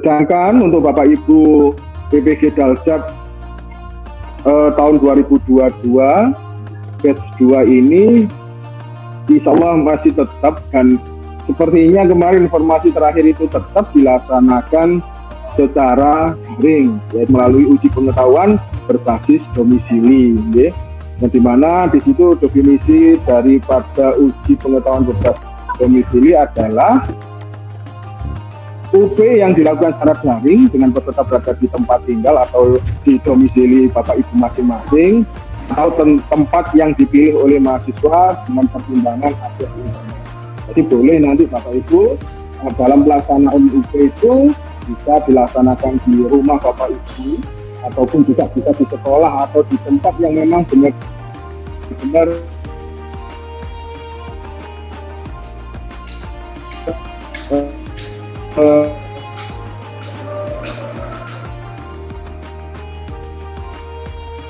Sedangkan untuk Bapak Ibu PPG Daljak tahun 2022 batch 2 ini insya Allah masih tetap, dan sepertinya kemarin informasi terakhir itu tetap dilaksanakan secara daring, yaitu melalui uji pengetahuan berbasis domisili, ya. Yang dimana di situ definisi daripada uji pengetahuan berbasis domisili adalah UP yang dilakukan secara daring dengan peserta berada di tempat tinggal atau di domisili Bapak Ibu masing-masing, atau tempat yang dipilih oleh mahasiswa dengan pertimbangan akses internet. Jadi boleh nanti Bapak Ibu dalam pelaksanaan UP itu bisa dilaksanakan di rumah Bapak Ibu, ataupun juga bisa di sekolah atau di tempat yang memang benar-benar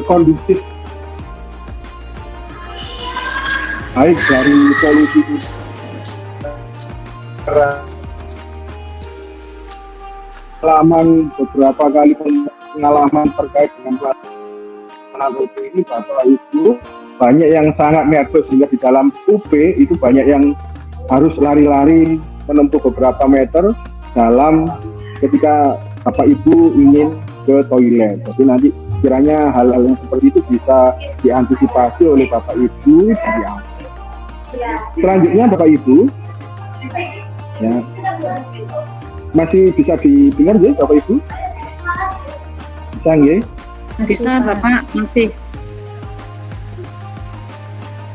kondusif, baik dari solusi pengalaman beberapa kali pengalaman terkait dengan pelaksanaan UP ini, Bapak Ibu banyak yang sangat nervous sehingga di dalam UP itu banyak yang harus lari-lari menempuh beberapa meter dalam ketika Bapak Ibu ingin ke toilet. Jadi nanti kiranya hal-hal yang seperti itu bisa diantisipasi oleh Bapak Ibu dari awal. Selanjutnya Bapak Ibu, ya, masih bisa didengar ya Bapak Ibu? Bisa nggih? Bisa Bapak, masih.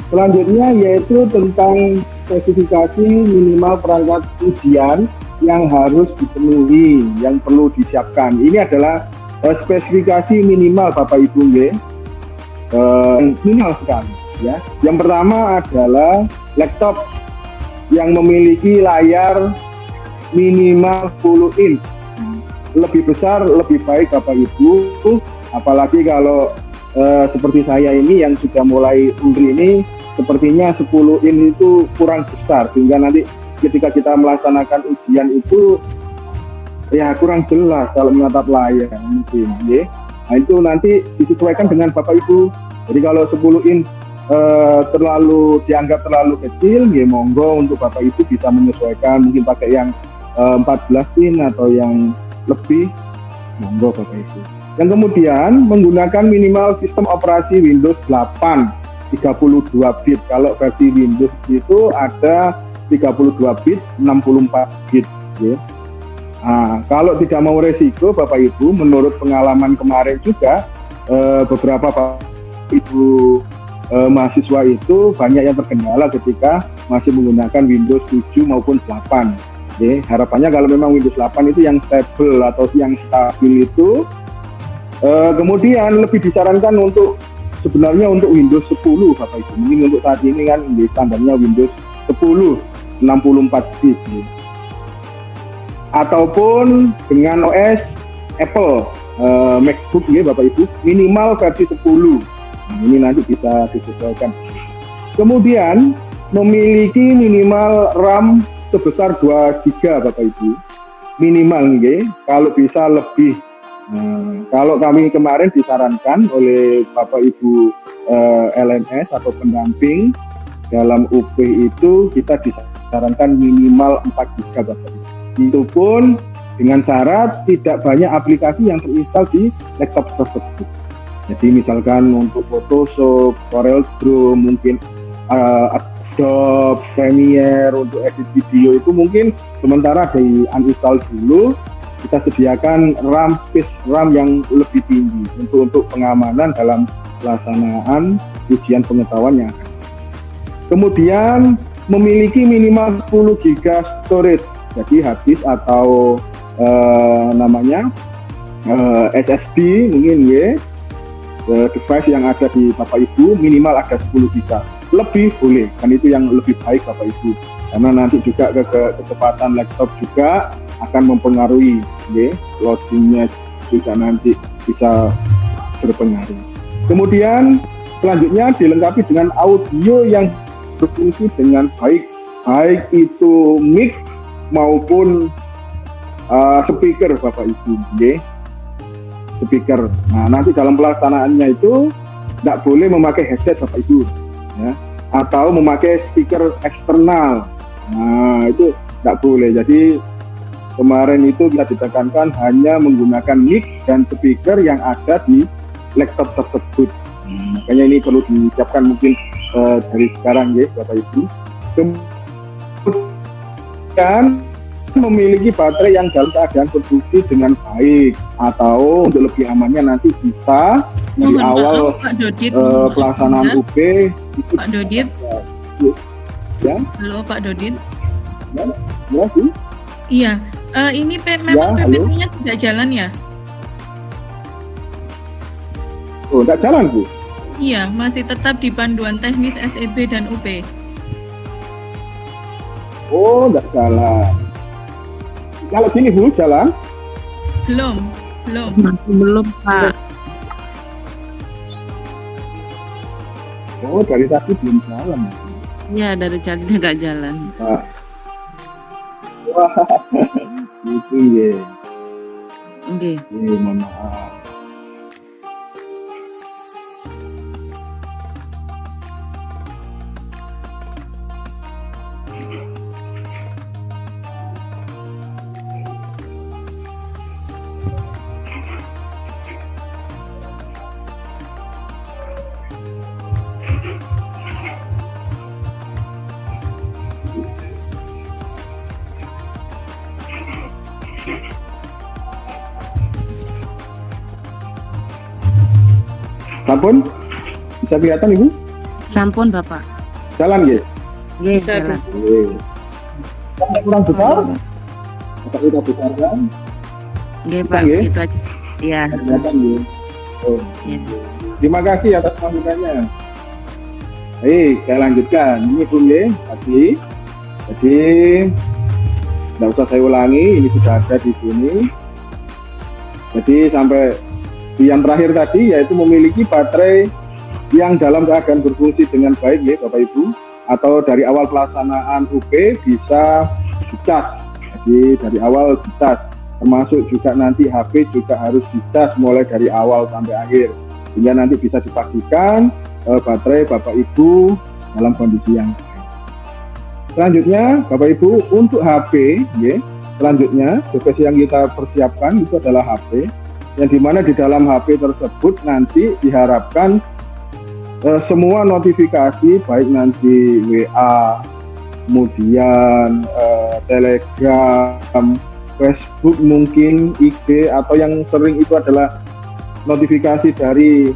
Selanjutnya yaitu tentang spesifikasi minimal perangkat ujian yang harus dipenuhi, yang perlu disiapkan. Ini adalah spesifikasi minimal Bapak Ibu nggih. Minimal sekali ya. Yang pertama adalah laptop yang memiliki layar minimal 10 inch. Lebih besar lebih baik Bapak Ibu, apalagi kalau seperti saya ini yang sudah mulai umri ini, sepertinya 10 inch itu kurang besar, sehingga nanti ketika kita melaksanakan ujian itu ya kurang jelas kalau menatap layar mungkin ya. Nah itu nanti disesuaikan dengan Bapak Ibu. Jadi kalau 10 inch dianggap terlalu kecil, ya monggo untuk Bapak Ibu bisa menyesuaikan, mungkin pakai yang 14 inch atau yang lebih, monggo Bapak Ibu. Yang kemudian menggunakan minimal sistem operasi Windows 8 32 bit. Kalau versi Windows itu ada 32 bit, 64 bit ya. Nah, kalau tidak mau resiko Bapak Ibu, menurut pengalaman kemarin juga beberapa Bapak Ibu mahasiswa itu banyak yang terkendala ketika masih menggunakan Windows 7 maupun 8. Oke, harapannya kalau memang Windows 8 itu yang stable atau yang stabil itu, kemudian lebih disarankan untuk sebenarnya untuk Windows 10 Bapak Ibu. Mungkin untuk saat ini kan standarnya Windows 10 64 bit. Ataupun dengan OS Apple MacBook ya Bapak Ibu, minimal versi 10. Ini nanti bisa disesuaikan. Kemudian memiliki minimal RAM sebesar 2 GB Bapak Ibu. Minimal nggih, kalau bisa lebih. Kalau kami kemarin disarankan oleh Bapak Ibu LMS atau pendamping dalam UP itu kita disarankan minimal 4 GB Bapak Ibu. Itu pun dengan syarat tidak banyak aplikasi yang terinstall di laptop tersebut. Jadi misalkan untuk Photoshop, CorelDRAW, mungkin Adobe Premiere untuk edit video itu mungkin sementara di uninstall dulu. Kita sediakan space RAM yang lebih tinggi untuk pengamanan dalam pelaksanaan ujian pengetahuan yang akan. Kemudian memiliki minimal 10 GB storage, jadi hard disk atau SSD mungkin ya. Device yang ada di Bapak Ibu minimal ada 10 GB, lebih boleh, kan itu yang lebih baik Bapak Ibu, karena nanti juga kecepatan laptop juga akan mempengaruhi ya, loadingnya juga nanti bisa berpengaruh. Kemudian selanjutnya dilengkapi dengan audio yang berfungsi dengan baik itu mic maupun speaker Bapak Ibu, nggih. Speaker. Nah, nanti dalam pelaksanaannya itu tidak boleh memakai headset Bapak Ibu, ya, atau memakai speaker eksternal. Nah, itu tidak boleh. Jadi kemarin itu kita ditekankan hanya menggunakan mic dan speaker yang ada di laptop tersebut. Makanya ini perlu disiapkan mungkin dari sekarang ya Bapak Ibu. Kemudian memiliki baterai yang dalam keadaan berfungsi dengan baik, atau untuk lebih amannya nanti bisa di awal Pak Dodit, pelaksanaan UP itu Pak Dodit. Ya. Halo Pak Dodit. Ya, Bu. Iya, ini memang Ya, PPT-nya tidak jalan ya? Oh, tidak jalan Bu. Iya, masih tetap di panduan teknis SEB dan UP. Oh, tidak jalan. Kalau gini Bu, jalan? Belum. Masih belum, Pak. Oh, dari tadi belum jalan. Iya, dari tadi nggak jalan. Pak. Wah, itu ya. Oke. Mohon maaf. Sampun? Bisa kelihatan Ibu? Sampun, Bapak. Jalan ya? Nggih, Bisa, jalan. Kurang besar? Kita besarkan. Nggih, Bisa, Pak. nggih? Gitu aja. Iya. Kelihatan ya? Oh. Iya. Terima kasih atas masukannya. Baik, saya lanjutkan. Ini Bu ya, tadi. Jadi tidak usah saya ulangi, ini sudah ada di sini. Jadi sampai yang terakhir tadi yaitu memiliki baterai yang dalam keadaan berfungsi dengan baik ya Bapak Ibu, atau dari awal pelaksanaan UP bisa dicas. Jadi dari awal dicas, termasuk juga nanti HP juga harus dicas mulai dari awal sampai akhir, sehingga nanti bisa dipastikan baterai Bapak Ibu dalam kondisi yang baik. Selanjutnya Bapak Ibu, untuk HP ya, selanjutnya device yang kita persiapkan itu adalah HP, yang dimana di dalam HP tersebut nanti diharapkan semua notifikasi, baik nanti WA, kemudian Telegram, Facebook mungkin, IG, atau yang sering itu adalah notifikasi dari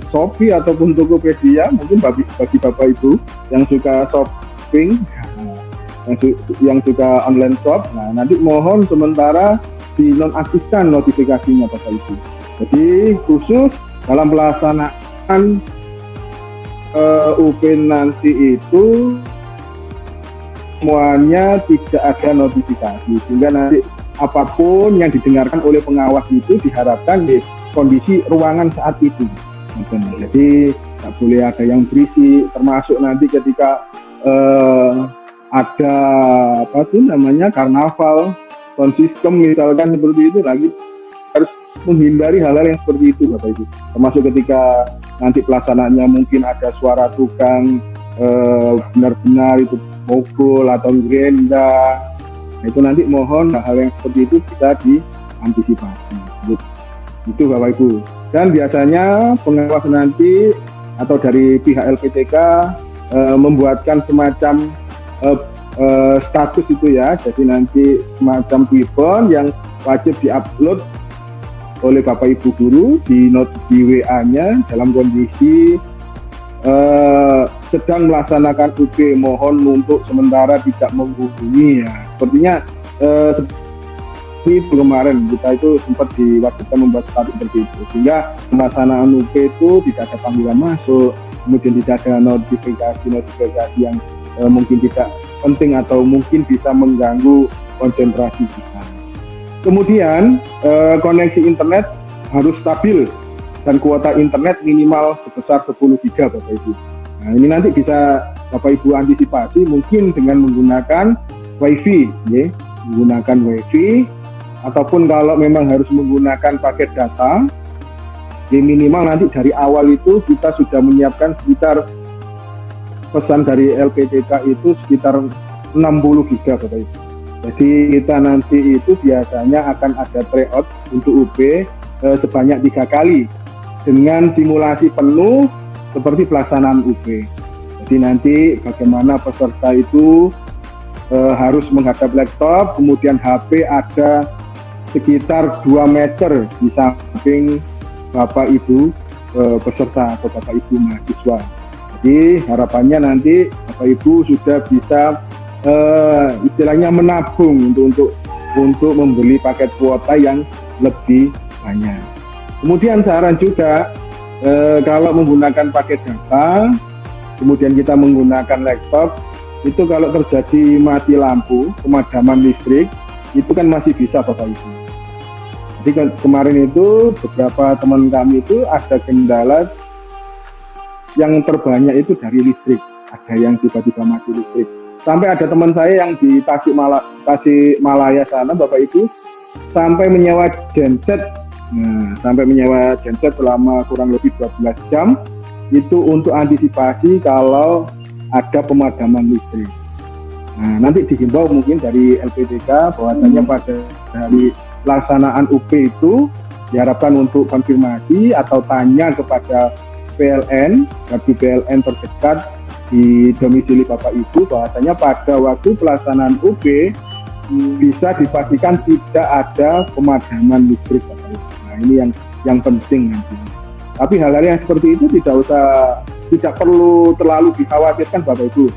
Shopee ataupun Tokopedia, mungkin bagi Bapak Ibu yang suka shopping, yang suka online shop. Nah, nanti mohon sementara dinonaktifkan notifikasinya Bapak Ibu. Jadi khusus dalam pelaksanaan UP nanti itu semuanya tidak ada notifikasi, sehingga nanti apapun yang didengarkan oleh pengawas itu diharapkan di kondisi ruangan saat itu. Jadi tidak boleh ada yang berisi, termasuk nanti ketika ada karnaval sound system misalkan seperti itu, lagi harus menghindari hal-hal yang seperti itu Bapak Ibu. Termasuk ketika nanti pelaksanaannya mungkin ada suara tukang benar-benar itu mukul atau gerenda, nah, itu nanti mohon hal yang seperti itu bisa diantisipasi. Itu Bapak Ibu. Dan biasanya pengawas nanti atau dari pihak LPTK membuatkan semacam status itu ya, jadi nanti semacam weapon yang wajib diupload oleh Bapak Ibu guru di WA-nya dalam kondisi sedang melaksanakan UP, mohon untuk sementara tidak menghubungi ya. Sepertinya itu kemarin kita itu sempat diwajibkan membuat status seperti itu, sehingga pelaksanaan UP itu tidak ada panggilan masuk, kemudian tidak ada notifikasi yang mungkin tidak penting atau mungkin bisa mengganggu konsentrasi kita. Kemudian koneksi internet harus stabil dan kuota internet minimal sebesar 10 GB Bapak Ibu. Nah, ini nanti bisa Bapak Ibu antisipasi mungkin dengan menggunakan WiFi ya. menggunakan WiFi, ataupun kalau memang harus menggunakan paket data, minimal nanti dari awal itu kita sudah menyiapkan sekitar pesan dari LPTK itu sekitar 60 giga Bapak Ibu. Jadi kita nanti itu biasanya akan ada tryout untuk UP sebanyak 3 kali dengan simulasi penuh seperti pelaksanaan UP. Jadi nanti bagaimana peserta itu harus menghadap laptop, kemudian HP ada sekitar 2 meter di samping Bapak Ibu peserta atau Bapak Ibu mahasiswa. Jadi harapannya nanti Bapak Ibu sudah bisa istilahnya menabung untuk membeli paket kuota yang lebih banyak. Kemudian saran juga kalau menggunakan paket data, kemudian kita menggunakan laptop, itu kalau terjadi mati lampu, pemadaman listrik, itu kan masih bisa Bapak Ibu. Jadi kemarin itu beberapa teman kami itu ada kendala yang terbanyak itu dari listrik, ada yang tiba-tiba mati listrik. Sampai ada teman saya yang di Tasikmalaya sana, Bapak Ibu, sampai menyewa genset. Nah, sampai menyewa genset selama kurang lebih 12 jam itu untuk antisipasi kalau ada pemadaman listrik. Nah, nanti dihimbau mungkin dari LPTK bahwasanya pada hari pelaksanaan UP itu diharapkan untuk konfirmasi atau tanya kepada PLN, gardu PLN terdekat di domisili Bapak Ibu bahwasanya pada waktu pelaksanaan UP bisa dipastikan tidak ada pemadaman listrik Bapak Ibu. Nah, ini yang penting nanti. Tapi hal-hal yang seperti itu tidak perlu terlalu dikhawatirkan Bapak Ibu.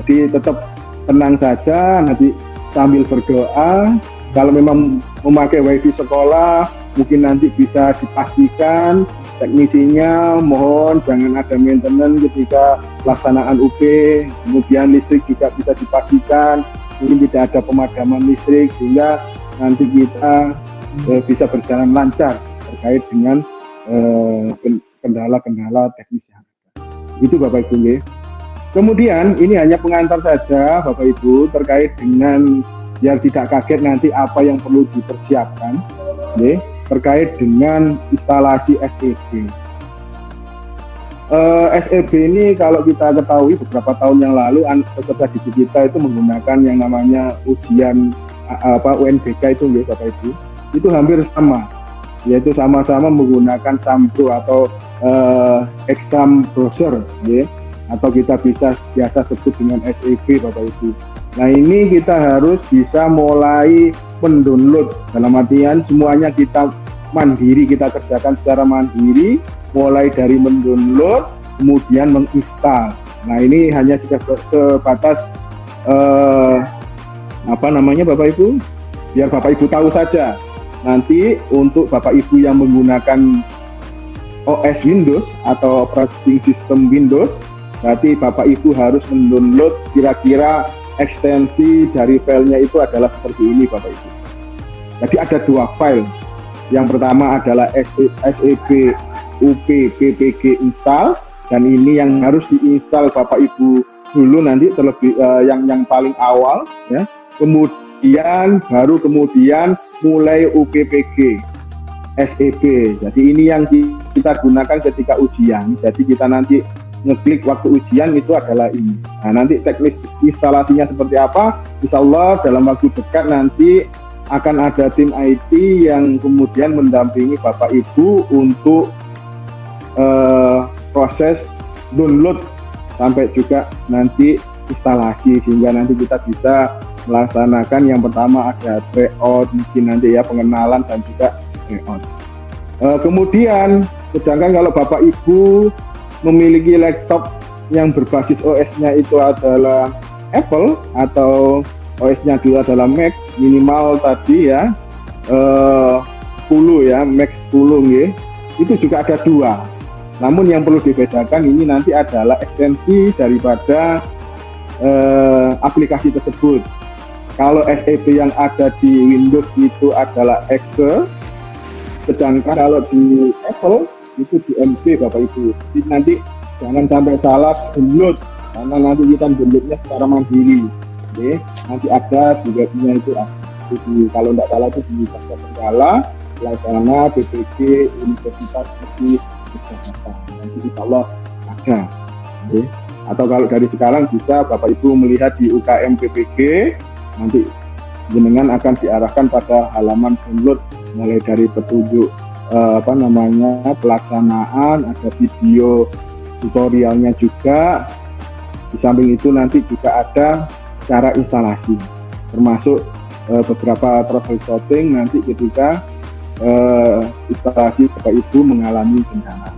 Jadi tetap tenang saja, nanti sambil berdoa. Kalau memang memakai WiFi sekolah, mungkin nanti bisa dipastikan teknisinya mohon jangan ada maintenance ketika pelaksanaan UP, kemudian listrik juga bisa dipastikan, mungkin tidak ada pemadaman listrik sehingga nanti kita bisa berjalan lancar terkait dengan kendala-kendala teknis yang ada. Itu Bapak Ibu. Kemudian ini hanya pengantar saja Bapak Ibu terkait dengan biar tidak kaget nanti apa yang perlu dipersiapkan terkait dengan instalasi SEB. SEB ini kalau kita ketahui beberapa tahun yang lalu peserta didik kita itu menggunakan yang namanya ujian UNBK itu Bapak Ibu. Itu hampir sama, yaitu sama-sama menggunakan SAMBRO atau exam browser atau kita biasa sebut dengan SEB Bapak Ibu. Nah, ini kita harus bisa mulai mendownload, dalam artian semuanya kita mandiri, kita kerjakan secara mandiri, mulai dari mendownload, kemudian menginstal. Nah, ini hanya sebatas Bapak Ibu, biar Bapak Ibu tahu saja. Nanti untuk Bapak Ibu yang menggunakan OS Windows atau operating system Windows, berarti Bapak Ibu harus mendownload kira-kira ekstensi dari filenya itu adalah seperti ini Bapak Ibu. Jadi ada 2 file. Yang pertama adalah SEB UP PPG install, dan ini yang harus diinstal Bapak Ibu dulu nanti terlebih yang paling awal ya. Kemudian mulai UPPG SEB. Jadi ini yang kita gunakan ketika ujian. Jadi kita nanti ngeklik waktu ujian itu adalah ini. Nah, nanti teknis instalasinya seperti apa? Insya Allah dalam waktu dekat nanti akan ada tim IT yang kemudian mendampingi Bapak Ibu untuk proses download sampai juga nanti instalasi, sehingga nanti kita bisa melaksanakan yang pertama ada tryout, mungkin nanti ya pengenalan dan juga tryout. Kemudian sedangkan kalau Bapak Ibu memiliki laptop yang berbasis OS-nya itu adalah Apple atau OS-nya dulu adalah Mac, minimal tadi ya 10 ya, Mac 10 ya. Itu juga ada 2. Namun yang perlu dibedakan ini nanti adalah ekstensi daripada aplikasi tersebut. Kalau SEB yang ada di Windows itu adalah Excel, sedangkan kalau di Apple itu di MP Bapak Ibu. Jadi nanti jangan sampai salah download, karena nanti kita downloadnya secara mandiri. Oke, nanti ada di webnya itu. Kalau tidak salah itu di Tenggala, Pelaksana PPG Universitas Negeri Yogyakarta. Nanti insya Allah ada. Okay. Atau kalau dari sekarang bisa Bapak Ibu melihat di UKM PPG, nanti jenengan akan diarahkan pada halaman download mulai dari petunjuk pelaksanaan, ada video tutorialnya juga. Di samping itu nanti juga ada cara instalasi, termasuk beberapa troubleshooting nanti ketika instalasi Bapak Ibu mengalami kendala.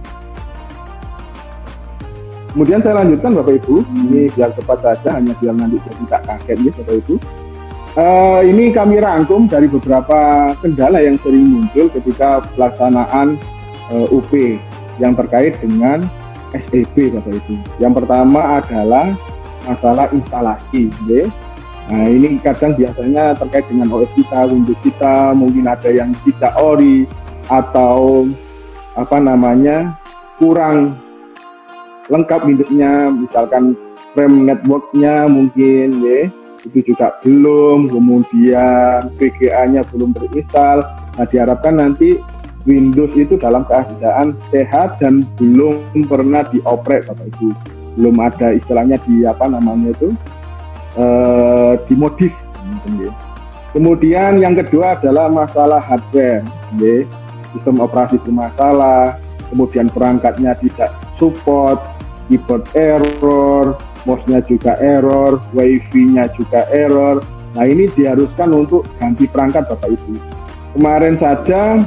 Kemudian saya lanjutkan Bapak Ibu, ini biar cepat saja, hanya biar nanti tidak kaget ya Bapak Ibu. Ini kami rangkum dari beberapa kendala yang sering muncul ketika pelaksanaan UP yang terkait dengan SEB Bapak Ibu. Yang pertama adalah masalah instalasi. Ya. Nah ini kadang biasanya terkait dengan OS kita, Windows kita, mungkin ada yang tidak ori atau kurang lengkap Windows-nya, misalkan RAM network-nya mungkin ya, itu juga belum, kemudian VGA-nya belum terinstall. Nah diharapkan nanti Windows itu dalam keadaan sehat dan belum pernah dioprek Bapak Ibu, belum ada istilahnya dimodif. Kemudian yang kedua adalah masalah hardware, ya. Sistem operasi bermasalah, kemudian perangkatnya tidak support, keyboard error, mouse-nya juga error, wifi-nya juga error. Nah ini diharuskan untuk ganti perangkat Bapak Ibu. Kemarin saja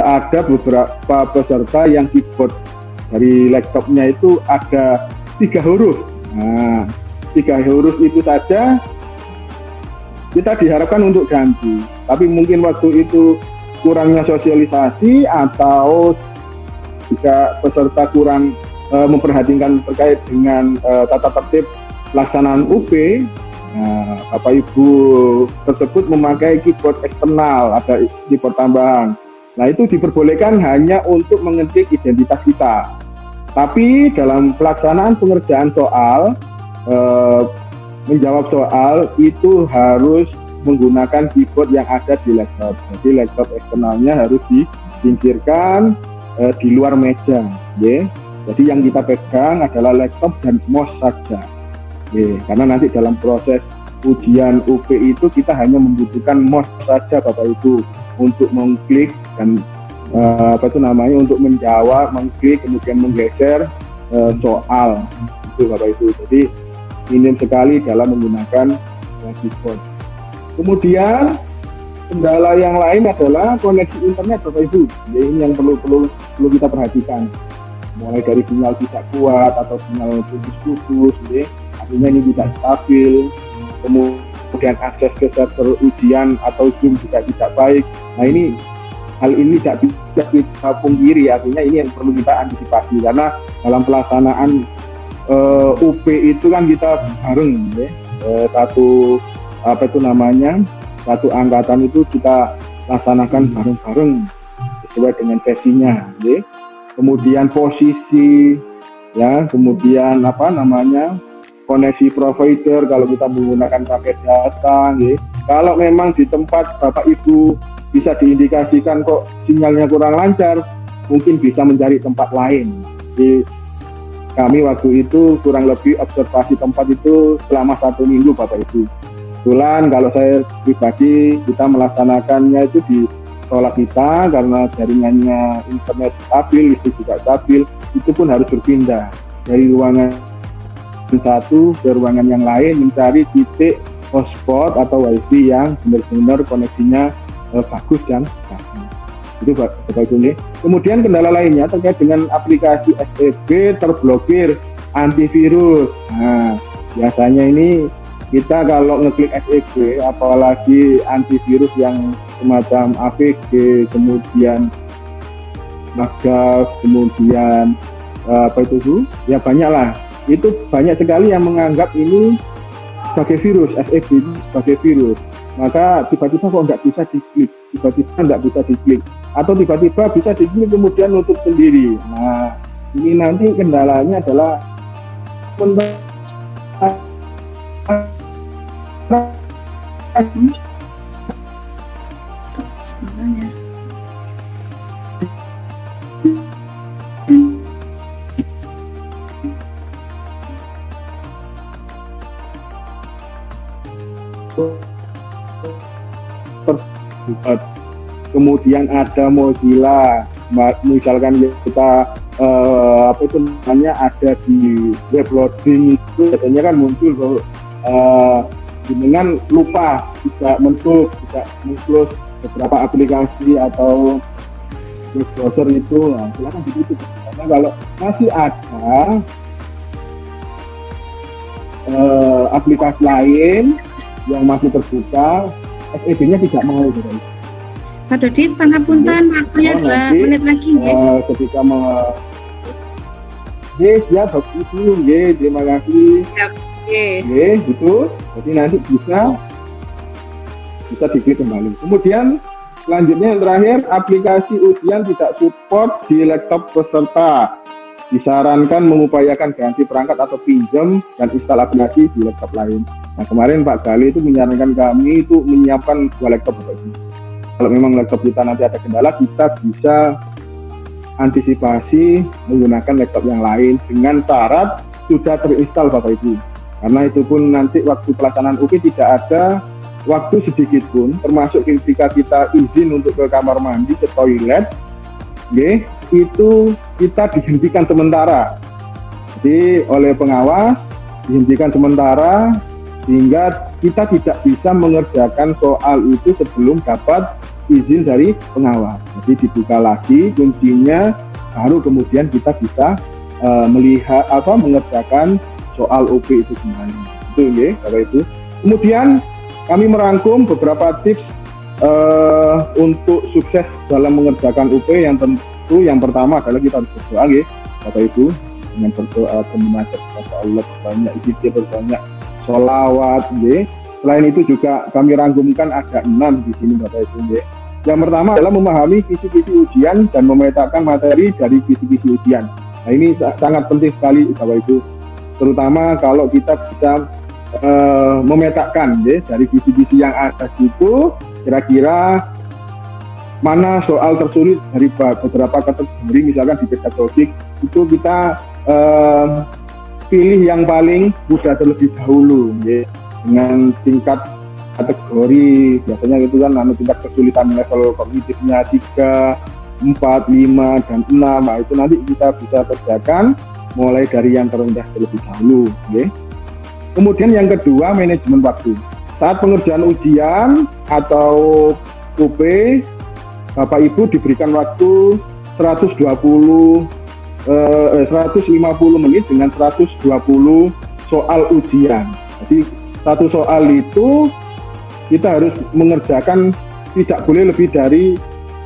ada beberapa peserta yang keyboard dari laptopnya itu ada 3 huruf. Nah 3 huruf itu saja kita diharapkan untuk ganti. Tapi mungkin waktu itu kurangnya sosialisasi atau jika peserta kurang memperhatikan terkait dengan tata tertib pelaksanaan UP, nah, Bapak Ibu tersebut memakai keyboard eksternal, ada keyboard tambahan. Nah itu diperbolehkan hanya untuk mengetik identitas kita. Tapi dalam pelaksanaan pengerjaan soal, menjawab soal itu harus menggunakan keyboard yang ada di laptop. Jadi laptop eksternalnya harus disingkirkan di luar meja, ya. Jadi yang kita pegang adalah laptop dan mouse saja, ya. Karena nanti dalam proses ujian UP itu kita hanya membutuhkan mouse saja Bapak Ibu untuk mengklik dan untuk menjawab, mengklik kemudian menggeser soal itu Bapak Ibu. Jadi minim sekali dalam menggunakan keyboard. Kemudian kendala yang lain adalah koneksi internet Bapak Ibu. Jadi ini yang perlu kita perhatikan. Mulai dari sinyal tidak kuat atau sinyal putus-putus, artinya ini tidak stabil. Kemudian akses ke server ujian atau Zoom juga tidak baik. Nah hal ini tidak bisa kita pungkiri, artinya ini yang perlu kita antisipasi karena dalam pelaksanaan UP itu kan kita bareng, ya. Satu angkatan itu kita laksanakan bareng-bareng sesuai dengan sesinya, ya. Kemudian posisi, ya, kemudian koneksi provider kalau kita menggunakan paket data, ya. Kalau memang di tempat Bapak Ibu bisa diindikasikan kok sinyalnya kurang lancar, mungkin bisa mencari tempat lain. Jadi kami waktu itu kurang lebih observasi tempat itu selama 1 minggu Bapak Ibu. Kebetulan kalau saya pribadi kita melaksanakannya itu di sekolah kita karena jaringannya internet stabil, listrik juga stabil, itu pun harus berpindah dari ruangan satu ke ruangan yang lain mencari titik hotspot atau wifi yang benar-benar koneksinya bagus dan stabil. Itu Bapak Ibu. Kemudian kendala lainnya terkait dengan aplikasi SEB terblokir antivirus. Nah, biasanya ini kita kalau ngeklik SEB, apalagi antivirus yang semacam AVG, kemudian Magdav, kemudian ya banyaklah. Itu banyak sekali yang menganggap ini sebagai virus, SEB itu sebagai virus. Maka tiba-tiba kok nggak bisa diklik, atau tiba-tiba bisa diklik kemudian nutup sendiri. Nah, ini nanti kendalanya adalah kemudian ada Mozilla, misalkan kita apa itu namanya ada di web loading itu biasanya kan muncul dengan lupa tidak men-close beberapa aplikasi atau web browser itu, nah, silakan ditutup. Karena kalau masih ada aplikasi lain yang masih terbuka, SEB-nya tidak mau gitu. Pak Dodi, pangapunten, waktunya 2 menit lagi ya. Ketika siap itu, terima kasih. Gitu. Jadi nanti bisa diklik kembali. Kemudian selanjutnya yang terakhir, aplikasi ujian tidak support di laptop peserta. Disarankan mengupayakan ganti perangkat atau pinjam dan install aplikasi di laptop lain. Nah, kemarin Pak Gali itu menyarankan kami itu menyiapkan 2 laptop. Kalau memang laptop kita nanti ada kendala, kita bisa antisipasi menggunakan laptop yang lain dengan syarat sudah terinstall Bapak Ibu. Karena itu pun nanti waktu pelaksanaan UP tidak ada waktu sedikit pun, termasuk ketika kita izin untuk ke kamar mandi, ke toilet, itu kita dihentikan sementara. Jadi oleh pengawas dihentikan sementara sehingga kita tidak bisa mengerjakan soal itu sebelum dapat izin dari pengawas. Jadi dibuka lagi kuncinya, baru kemudian kita bisa mengerjakan soal OP itu kembali. Itu ya, Bapak Ibu. Kemudian kami merangkum beberapa tips untuk sukses dalam mengerjakan UP. Yang tentu yang pertama adalah kita harus berdoa ya, Bapak Ibu, dengan berdoa memunajat kepada Allah, berbanyak zikir, berbanyak sholawat ya. Selain itu juga kami rangkumkan ada 6 di sini Bapak Ibu ya. Yang pertama adalah memahami kisi-kisi ujian dan memetakan materi dari kisi-kisi ujian. Nah, ini sangat penting sekali Bapak Ibu, terutama kalau kita bisa memetakan ya, dari kisi-kisi yang ada situ kira-kira mana soal tersulit dari beberapa kategori. Misalkan di pedagogik itu kita pilih yang paling mudah terlebih dahulu ya, dengan tingkat kategori biasanya itu kan tingkat kesulitan level kognitifnya 3, 4, 5, dan 6. Nah, itu nanti kita bisa kerjakan mulai dari yang terendah terlebih dahulu ya. Kemudian yang kedua, manajemen waktu. Saat pengerjaan ujian atau UP, Bapak Ibu diberikan waktu 150 menit dengan 120 soal ujian. Jadi satu soal itu kita harus mengerjakan tidak boleh lebih dari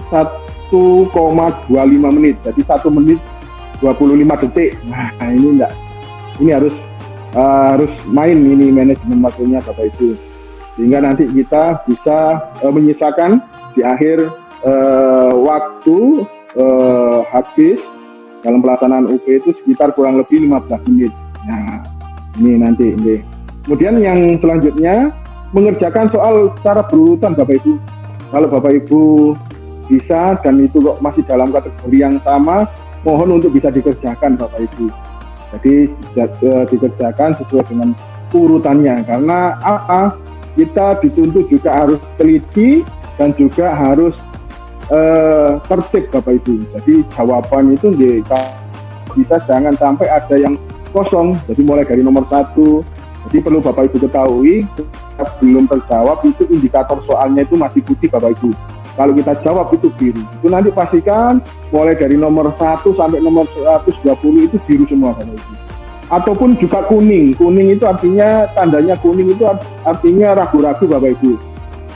1,25 menit. Jadi 1 menit 25 detik. Nah, ini enggak. Ini harus main ini manajemen waktunya Bapak Ibu, sehingga nanti kita bisa menyisakan di akhir waktu habis dalam pelaksanaan UP itu sekitar kurang lebih 15 menit. Nah, ini nanti ini. Kemudian yang selanjutnya mengerjakan soal secara berurutan Bapak Ibu. Kalau Bapak Ibu bisa dan itu kok masih dalam kategori yang sama, mohon untuk bisa dikerjakan Bapak Ibu. Jadi dikerjakan sesuai dengan urutannya, karena apa? Kita dituntut juga harus teliti dan juga harus tertib Bapak Ibu. Jadi jawaban itu bisa jangan sampai ada yang kosong. Jadi mulai dari nomor 1. Jadi perlu Bapak Ibu ketahui, belum terjawab itu indikator soalnya itu masih putih Bapak Ibu. Kalau kita jawab itu biru, itu nanti pastikan mulai dari nomor 1 sampai nomor 120 itu biru semua Bapak Ibu. Ataupun juga kuning itu artinya, tandanya kuning itu artinya ragu-ragu Bapak Ibu.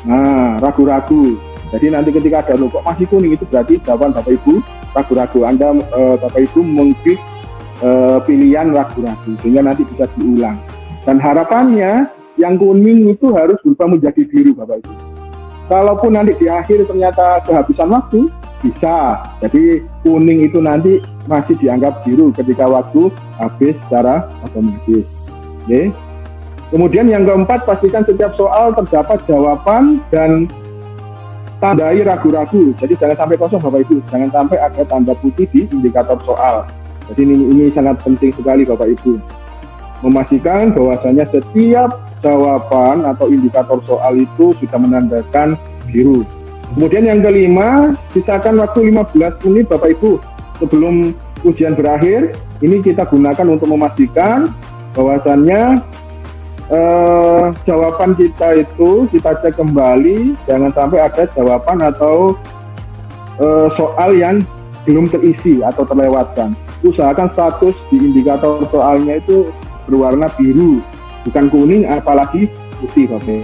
Nah, ragu-ragu. Jadi nanti ketika ada kok masih kuning itu berarti jawaban Bapak Ibu ragu-ragu. Anda Bapak Ibu mengklik pilihan ragu-ragu sehingga nanti bisa diulang. Dan harapannya yang kuning itu harus berubah menjadi biru Bapak Ibu. Kalaupun nanti di akhir ternyata kehabisan waktu, bisa. Jadi kuning itu nanti masih dianggap biru ketika waktu habis secara otomatis. Oke. Kemudian yang keempat, pastikan setiap soal terdapat jawaban dan tandai ragu-ragu. Jadi jangan sampai kosong Bapak Ibu, jangan sampai ada tanda putih di indikator soal. Jadi ini sangat penting sekali Bapak Ibu. Memastikan bahwasanya setiap jawaban atau indikator soal itu sudah menandakan biru. Kemudian yang kelima, sisakan waktu 15 menit Bapak Ibu sebelum ujian berakhir. Ini kita gunakan untuk memastikan bahwasannya jawaban kita itu kita cek kembali, jangan sampai ada jawaban atau soal yang belum terisi atau terlewatkan. Usahakan status di indikator soalnya itu berwarna biru, bukan kuning apalagi putih Bapak.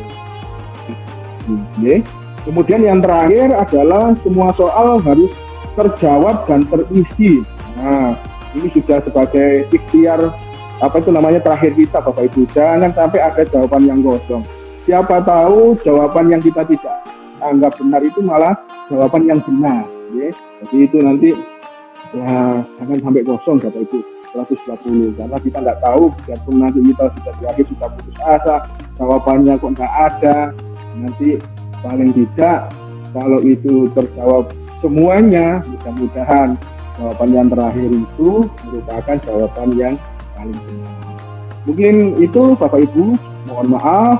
Kemudian yang terakhir adalah semua soal harus terjawab dan terisi. Nah, ini sudah sebagai ikhtiar terakhir kita Bapak Ibu. Jangan sampai ada jawaban yang kosong. Siapa tahu jawaban yang kita tidak anggap benar itu malah jawaban yang benar. Ya. Jadi itu nanti ya jangan sampai kosong Bapak Ibu 120, karena kita nggak tahu, biarpun nanti kita sudah di akhir sudah putus asa, jawabannya kok nggak ada, nanti paling tidak kalau itu terjawab semuanya, mudah-mudahan jawaban yang terakhir itu merupakan jawaban yang paling benar. Mungkin itu Bapak Ibu, mohon maaf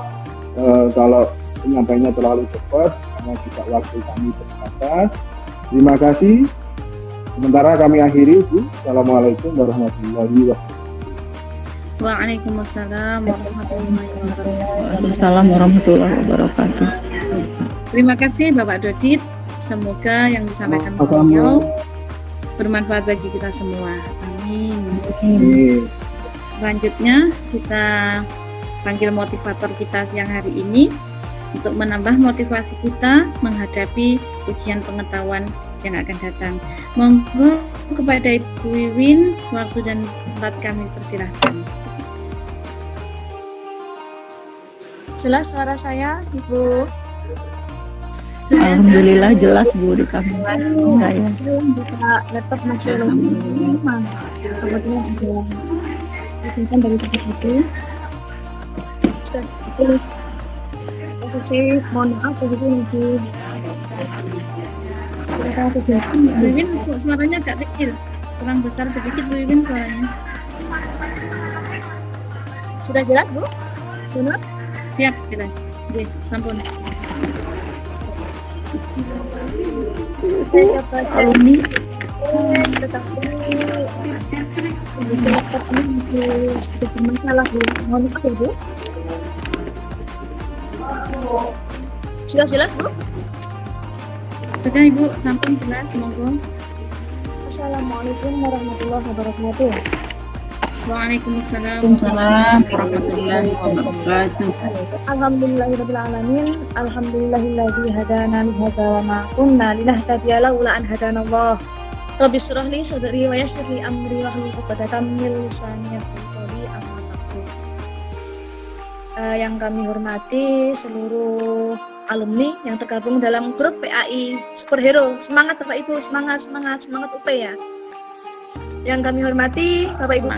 kalau penyampaiannya terlalu cepat karena juga waktu kami terbatas. Terima kasih. Sementara kami akhiri, Bu. Assalamualaikum warahmatullahi wabarakatuh. Waalaikumsalam warahmatullahi wabarakatuh. Waalaikumsalam warahmatullahi wabarakatuh. Terima kasih Bapak Dodit. Semoga yang disampaikan beliau bermanfaat bagi kita semua. Amin. Selanjutnya kita panggil motivator kita siang hari ini untuk menambah motivasi kita menghadapi ujian pengetahuan yang akan datang. Monggo kepada Ibu Wiwin, waktu dan tempat kami persilahkan. Jelas suara saya, Ibu? Sudah Alhamdulillah jelas Bu di kami. Saya. Buka laptop masih lama. Kemudian ada kegiatan dari tempat itu. Sudah dipilih. Kasih mohon maaf begitu Ibu. Bu Wiwin, kok suaranya agak kecil, kurang besar sedikit Bu Wiwin suaranya. Sudah jelas Bu? Benar? Siap, jelas. Oke, sampun. Saya baca Alumni tetapi laptop ini sedikit bermasalah Bu. Mohon maaf ya Bu. Sudah jelas Bu? Sudah Ibu, sampun jelas, monggo. Assalamualaikum warahmatullahi wabarakatuh. Waalaikumsalam warahmatullahi wabarakatuh. Alhamdulillahirabbil alamin. Alhamdulillahilladzi hadana li hadza wa ma kunna linahtadiya laula an hadanallah. Rabbi shrah li sadri wa yassir li amri wa hlul 'uqdatam min lisani yafqahu qawli amma ba'du. Yang kami hormati seluruh alumni yang tergabung dalam grup PAI Superhero. Semangat Bapak Ibu, semangat UP ya. Yang kami hormati Bapak Ibu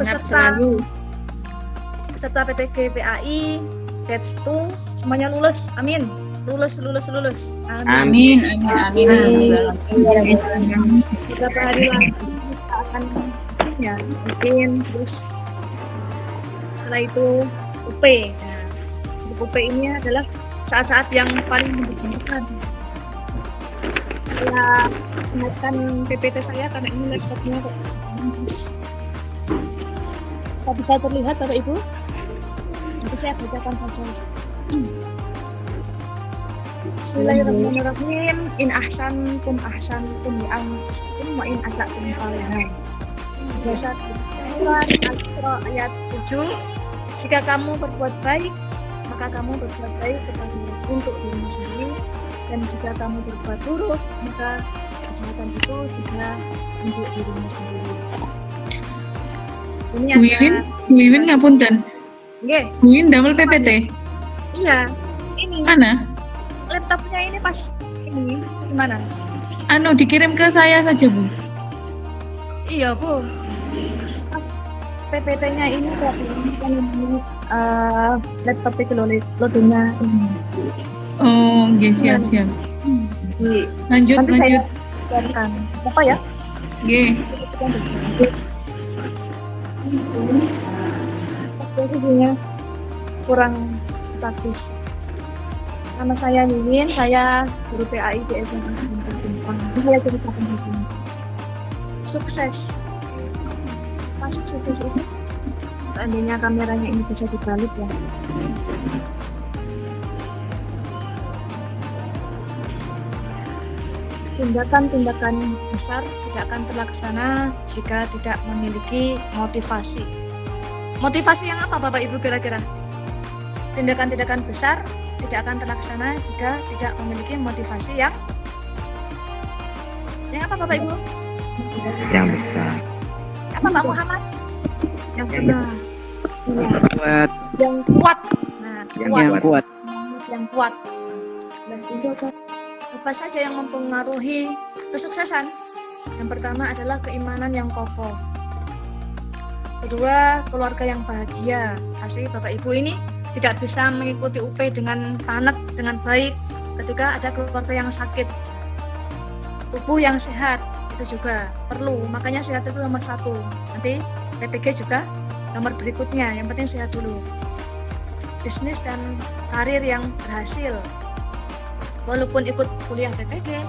peserta PPG PAI batch 2 semuanya lulus. Amin. Lulus. Amin. Beberapa hari lagi kita akan ya mungkin terus setelah itu UP. Nah, untuk UP ini adalah saat-saat yang paling menyenangkan. Saya ingatkan PPT saya karena ini laptopnya kok tak bisa terlihat Bapak Ibu. Nanti saya bacakan saja. Bismillahirrahmanirrahim. In ahsantum li anfusikum wa in asatum falaha. Jasa Al-Isra ayat 7. Jika kamu berbuat baik, maka kamu berbuat baik untuk dirimu sendiri, dan jika kamu berbuat buruk, maka kejahatan itu juga untuk dirimu sendiri. Ini Bu Wiwin ngapunten. Nggih. Bu Wiwin damel PPT. Iya. Ini Mana? laptopnya ini pas ini gimana? Dikirim ke saya saja, Bu. Iya Bu. PPT-nya ini kok laptop itu loadingnya ini. Oh, nggih, siap. Lanjut. Saya siapkan. Apa ya? Nggih. Posisinya kurang bagus. Nama saya Wiwin, saya guru PAI di SMA Bintang. Saya ceritakan begini. Sukses. Masuk sukses itu, seandainya kameranya ini bisa dibalik ya. Tindakan-tindakan besar tidak akan terlaksana jika tidak memiliki motivasi. Motivasi yang apa Bapak Ibu kira-kira? Tindakan-tindakan besar tidak akan terlaksana jika tidak memiliki motivasi yang apa Bapak Ibu? Yang besar. Apa Pak Muhammad? Yang benar. Iya. Kuat. Yang kuat. Nah, Yang kuat. Yang kuat. Dan itu apa saja yang mempengaruhi kesuksesan? Yang pertama adalah keimanan yang kokoh. Kedua, keluarga yang bahagia. Pasti Bapak Ibu ini tidak bisa mengikuti UP dengan tanak, dengan baik ketika ada keluarga yang sakit. Tubuh yang sehat itu juga perlu, makanya sehat itu nomor 1. Nanti PPG juga nomor berikutnya, yang penting sehat dulu. Bisnis dan karir yang berhasil. Walaupun ikut kuliah PPG,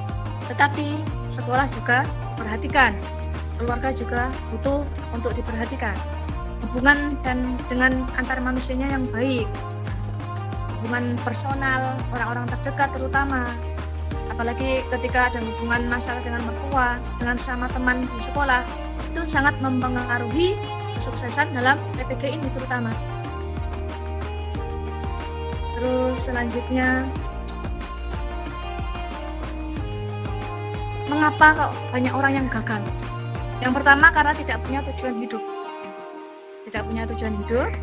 tetapi sekolah juga diperhatikan. Keluarga juga butuh untuk diperhatikan. Hubungan dan dengan antar manusianya yang baik. Hubungan personal, orang-orang terdekat terutama. Apalagi ketika ada hubungan masalah dengan mertua, dengan sama teman di sekolah, itu sangat mempengaruhi kesuksesan dalam PPG ini terutama. Terus selanjutnya, mengapa kok banyak orang yang gagal? Yang pertama karena tidak punya tujuan hidup. Tidak punya tujuan hidup,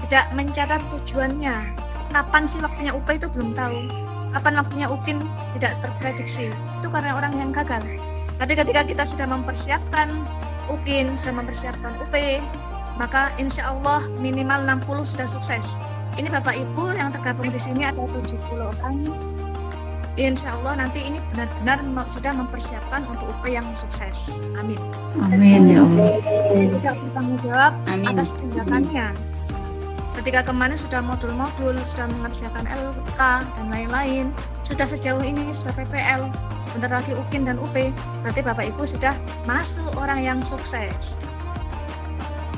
tidak mencatat tujuannya. Kapan sih waktunya UP itu belum tahu. Kapan waktunya UKIN tidak terprediksi. Itu karena orang yang gagal. Tapi ketika kita sudah mempersiapkan UKIN, sudah mempersiapkan UP, maka insya Allah minimal 60 sudah sukses. Ini Bapak Ibu yang tergabung di sini ada 70 orang. Insya Allah nanti ini benar-benar sudah mempersiapkan untuk UP yang sukses. Amin. Amin ya Allah. Tidak bertanggung jawab Amin. atas tindakannya. Ketika kemarin sudah modul-modul, sudah mengerjakan LK dan lain-lain, sudah sejauh ini sudah PPL, sebentar lagi UKIN dan UP, berarti Bapak Ibu sudah masuk orang yang sukses.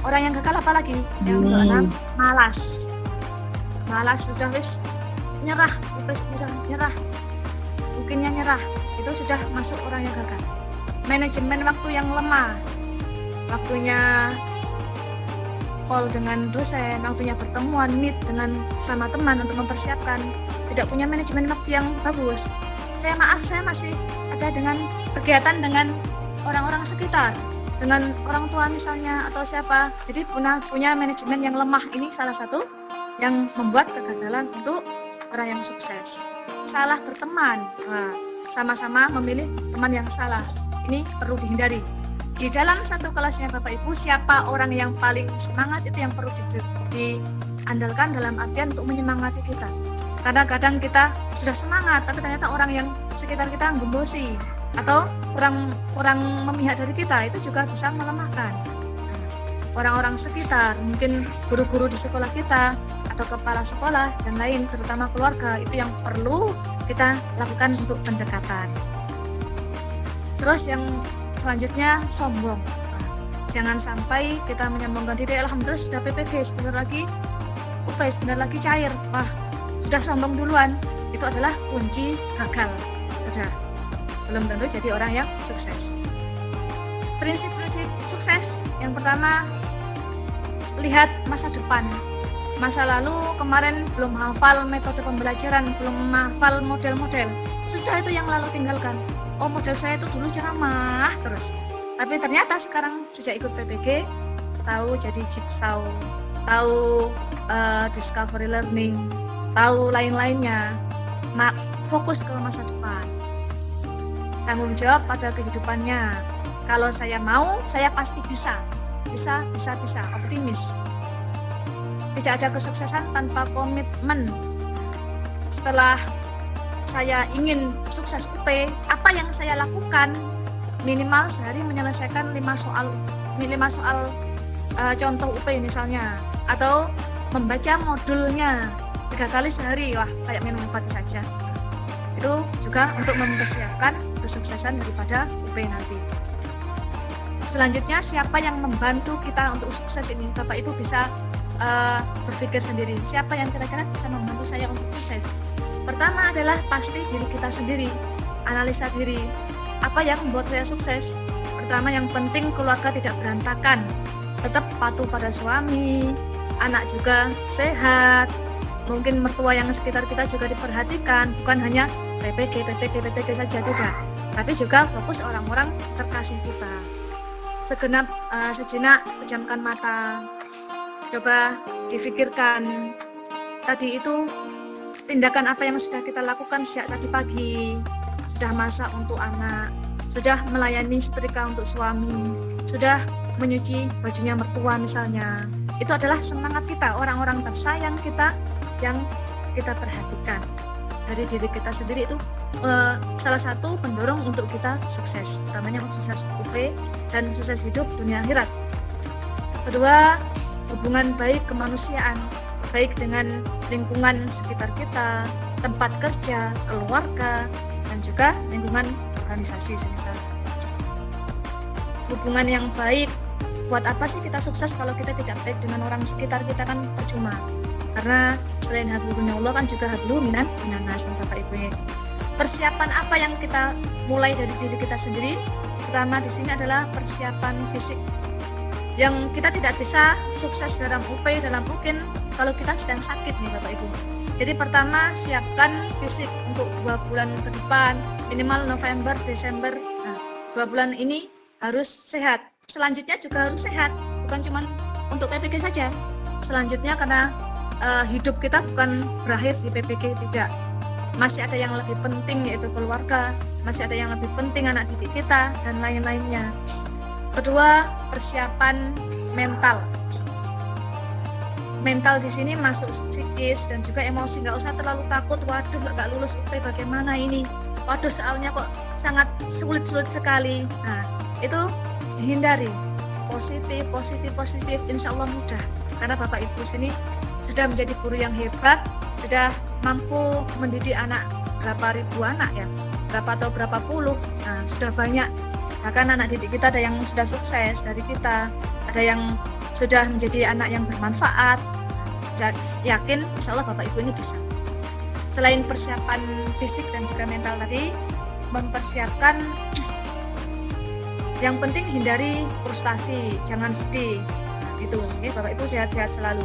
Orang yang gagal apa lagi? Yang keenam, malas. Malas sudah wis nyerah, UP sudah nyerah, UKIN-nya nyerah, itu sudah masuk orang yang gagal. Manajemen waktu yang lemah, waktunya call dengan dosen, waktunya pertemuan, meet dengan sama teman untuk mempersiapkan, tidak punya manajemen waktu yang bagus. Saya masih ada dengan kegiatan dengan orang-orang sekitar, dengan orang tua misalnya atau siapa. Jadi punya manajemen yang lemah, ini salah satu yang membuat kegagalan untuk orang yang sukses. Salah berteman, sama-sama memilih teman yang salah, ini perlu dihindari. Di dalam satu kelasnya Bapak Ibu, siapa orang yang paling semangat itu yang perlu diandalkan dalam artian untuk menyemangati kita. Karena kadang kita sudah semangat, tapi ternyata orang yang sekitar kita gembosi atau kurang memihak dari kita, itu juga bisa melemahkan. Orang-orang sekitar, mungkin guru-guru di sekolah kita atau kepala sekolah dan lain, terutama keluarga, itu yang perlu kita lakukan untuk pendekatan. Terus yang selanjutnya sombong. Jangan sampai kita menyombongkan diri. Alhamdulillah sudah PPG, sebentar lagi UP, sebentar lagi cair. Wah, sudah sombong duluan. Itu adalah kunci gagal. Sudah belum tentu jadi orang yang sukses. Prinsip-prinsip sukses. Yang pertama, lihat masa depan. Masa lalu kemarin belum hafal metode pembelajaran, belum hafal model-model. Sudah itu yang lalu tinggalkan. Oh, model saya itu dulu ceramah terus, tapi ternyata sekarang sejak ikut PPG tahu jadi jigsaw, tahu discovery learning, tahu lain-lainnya. Fokus ke masa depan, tanggung jawab pada kehidupannya. Kalau saya mau, saya pasti bisa, optimis. Tidak ada kesuksesan tanpa komitmen. Setelah saya ingin sukses UP, apa yang saya lakukan? Minimal sehari menyelesaikan 5 soal contoh UP misalnya, atau membaca modulnya 3 kali sehari, wah kayak minum obat saja. Itu juga untuk mempersiapkan kesuksesan daripada UP nanti. Selanjutnya, siapa yang membantu kita untuk sukses ini? Bapak Ibu bisa berpikir sendiri, siapa yang kira-kira bisa membantu saya untuk sukses? Pertama adalah pasti diri kita sendiri. Analisa diri, apa yang membuat saya sukses? Pertama, yang penting keluarga tidak berantakan, tetap patuh pada suami, anak juga sehat, mungkin mertua yang sekitar kita juga diperhatikan, bukan hanya PPG saja, tidak, tapi juga fokus orang-orang terkasih kita. Sejenak pejamkan mata, coba difikirkan tadi itu tindakan apa yang sudah kita lakukan sejak tadi pagi. Sudah masak untuk anak, sudah melayani setrika untuk suami, sudah menyuci bajunya mertua misalnya. Itu adalah semangat kita, orang-orang tersayang kita yang kita perhatikan. Dari diri kita sendiri itu salah satu pendorong untuk kita sukses, utamanya sukses UP dan sukses hidup dunia akhirat. Kedua, hubungan baik kemanusiaan, baik dengan lingkungan sekitar kita, tempat kerja, keluarga, dan juga lingkungan organisasi semisal. Hubungan yang baik, buat apa sih kita sukses kalau kita tidak baik dengan orang sekitar kita, kan percuma. Karena selain hablumillah kan juga hablum minanas, Bapak Ibu. Persiapan apa yang kita mulai dari diri kita sendiri? Pertama di sini adalah persiapan fisik. Yang kita tidak bisa sukses dalam UP, dalam UKIN kalau kita sedang sakit nih Bapak Ibu. Jadi pertama siapkan fisik untuk 2 bulan ke depan, minimal November, Desember. Nah, 2 bulan ini harus sehat. Selanjutnya juga harus sehat, bukan cuma untuk PPG saja. Selanjutnya karena hidup kita bukan berakhir di PPG, tidak. Masih ada yang lebih penting yaitu keluarga, masih ada yang lebih penting anak didik kita dan lain-lainnya. Kedua, persiapan mental. Mental di sini masuk psikis dan juga emosi. Nggak usah terlalu takut, waduh nggak lulus UP bagaimana ini, waduh soalnya kok sangat sulit sekali. Nah, itu dihindari. Positif, insya Allah mudah. Karena Bapak Ibu sini sudah menjadi guru yang hebat, sudah mampu mendidik anak berapa ribu anak ya, berapa puluh. Nah, sudah banyak. Bahkan anak didik kita ada yang sudah sukses dari kita, ada yang sudah menjadi anak yang bermanfaat. Yakin insya Allah Bapak Ibu ini bisa. Selain persiapan fisik dan juga mental tadi, mempersiapkan yang penting hindari frustasi, jangan sedih. Nah, itu ya, Bapak Ibu sehat-sehat selalu.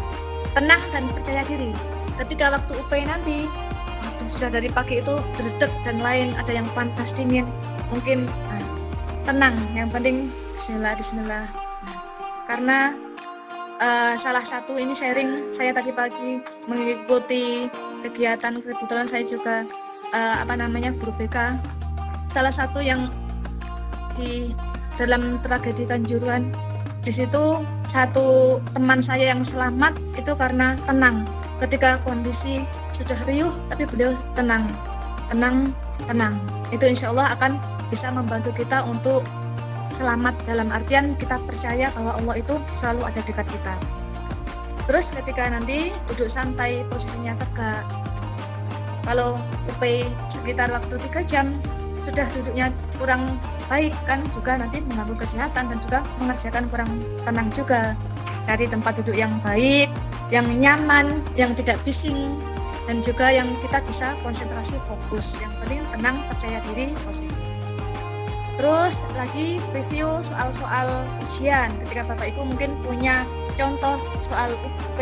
Tenang dan percaya diri. Ketika waktu UP nanti, sudah dari pagi itu dredeg dan lain, ada yang panas dingin, mungkin tenang. Yang penting Bismillah. Karena salah satu ini sharing saya tadi pagi mengikuti kegiatan, kebetulan saya juga guru BK. Salah satu yang di dalam tragedi Kanjuruhan, di situ satu teman saya yang selamat itu karena tenang. Ketika kondisi sudah riuh tapi beliau tenang. Itu insya Allah akan bisa membantu kita untuk selamat, dalam artian kita percaya bahwa Allah itu selalu ada dekat kita. Terus ketika nanti duduk santai, posisinya tegak. Kalau UP sekitar waktu 3 jam sudah duduknya kurang baik, kan juga nanti mengganggu kesehatan dan juga mengerjakan kurang tenang juga. Cari tempat duduk yang baik, yang nyaman, yang tidak bising, dan juga yang kita bisa konsentrasi fokus. Yang penting tenang, percaya diri, positif. Terus lagi review soal-soal ujian. Ketika Bapak Ibu mungkin punya contoh soal UP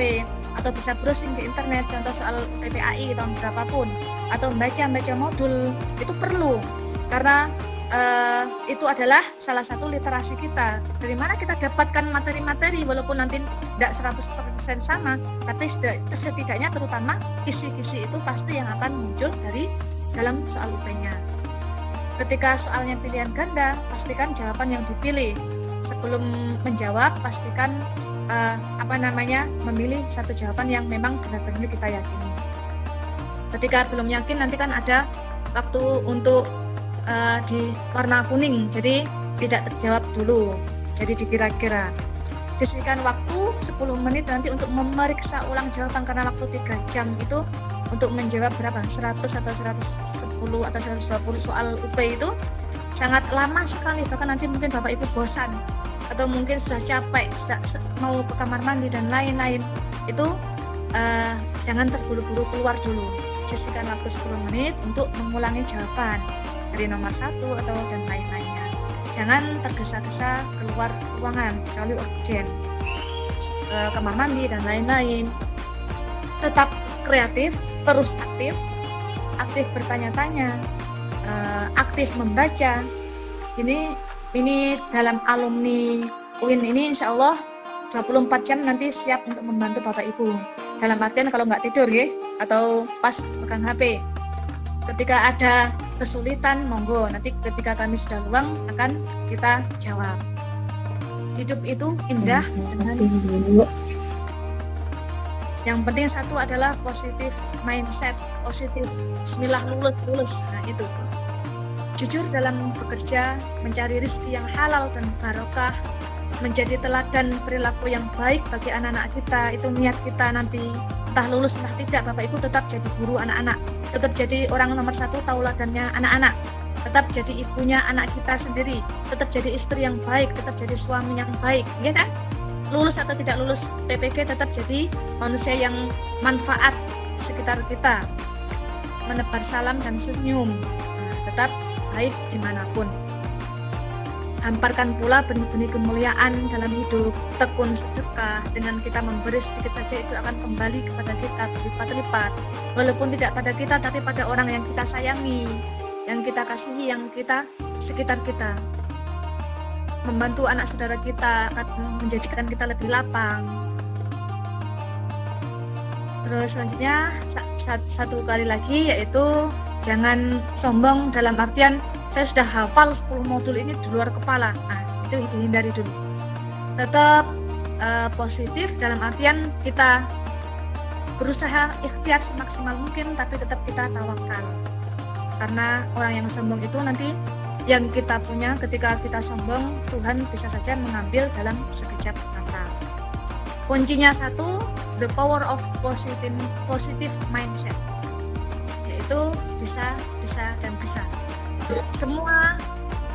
atau bisa browsing di internet contoh soal PPAI tahun berapapun, atau membaca modul, itu perlu. Karena itu adalah salah satu literasi kita. Dari mana kita dapatkan materi-materi, walaupun nanti tidak 100% sama, tapi setidaknya terutama kisi-kisi itu pasti yang akan muncul dari dalam soal UP-nya. Ketika soalnya pilihan ganda, pastikan jawaban yang dipilih. Sebelum menjawab, pastikan memilih satu jawaban yang memang benar-benar kita yakini. Ketika belum yakin, nanti kan ada waktu untuk di warna kuning, jadi tidak terjawab dulu, jadi dikira-kira. sisihkan waktu 10 menit nanti untuk memeriksa ulang jawaban, karena waktu 3 jam itu untuk menjawab berapa 100 atau 110 atau 120 soal UP itu sangat lama sekali, bahkan nanti mungkin Bapak Ibu bosan atau mungkin sudah capek mau ke kamar mandi dan lain-lain. Itu jangan terburu-buru keluar dulu, sisihkan waktu 10 menit untuk mengulangi jawaban dari nomor 1 atau dan lain-lainnya. Jangan tergesa-gesa keluar ruangan kecuali urgent, ke kamar mandi dan lain-lain. Tetap kreatif, terus aktif bertanya-tanya, aktif membaca. Ini dalam alumni UIN ini insya Allah 24 jam nanti siap untuk membantu Bapak Ibu. Dalam artian kalau nggak tidur ya, atau pas pegang HP. Ketika ada kesulitan, monggo nanti ketika kami sudah luang akan kita jawab. Hidup itu indah dengan yang penting satu adalah positif mindset, positif. Bismillah, lulus. Nah itu. Jujur dalam bekerja, mencari rezeki yang halal dan barokah, menjadi teladan perilaku yang baik bagi anak-anak kita. Itu niat kita nanti, entah lulus entah tidak, Bapak Ibu tetap jadi guru anak-anak, tetap jadi orang nomor 1 tauladannya anak-anak, tetap jadi ibunya anak kita sendiri, tetap jadi istri yang baik, tetap jadi suami yang baik, ya kan? Lulus atau tidak lulus PPG tetap jadi manusia yang manfaat di sekitar kita, menebar salam dan senyum, tetap baik dimanapun. Hamparkan pula benih-benih kemuliaan dalam hidup, tekun sedekah. Dengan kita memberi sedikit saja itu akan kembali kepada kita berlipat-lipat, walaupun tidak pada kita tapi pada orang yang kita sayangi, yang kita kasihi, yang kita sekitar kita. Membantu anak saudara kita akan menjadikan kita lebih lapang. Terus selanjutnya satu kali lagi, yaitu jangan sombong dalam artian saya sudah hafal 10 modul ini di luar kepala. Nah, itu dihindari dulu. Tetap positif dalam artian kita berusaha ikhtiar semaksimal mungkin, tapi tetap kita tawakal. Karena orang yang sombong itu nanti yang kita punya, ketika kita sombong, Tuhan bisa saja mengambil dalam sekejap mata. Kuncinya satu, the power of positive mindset, yaitu bisa. Semua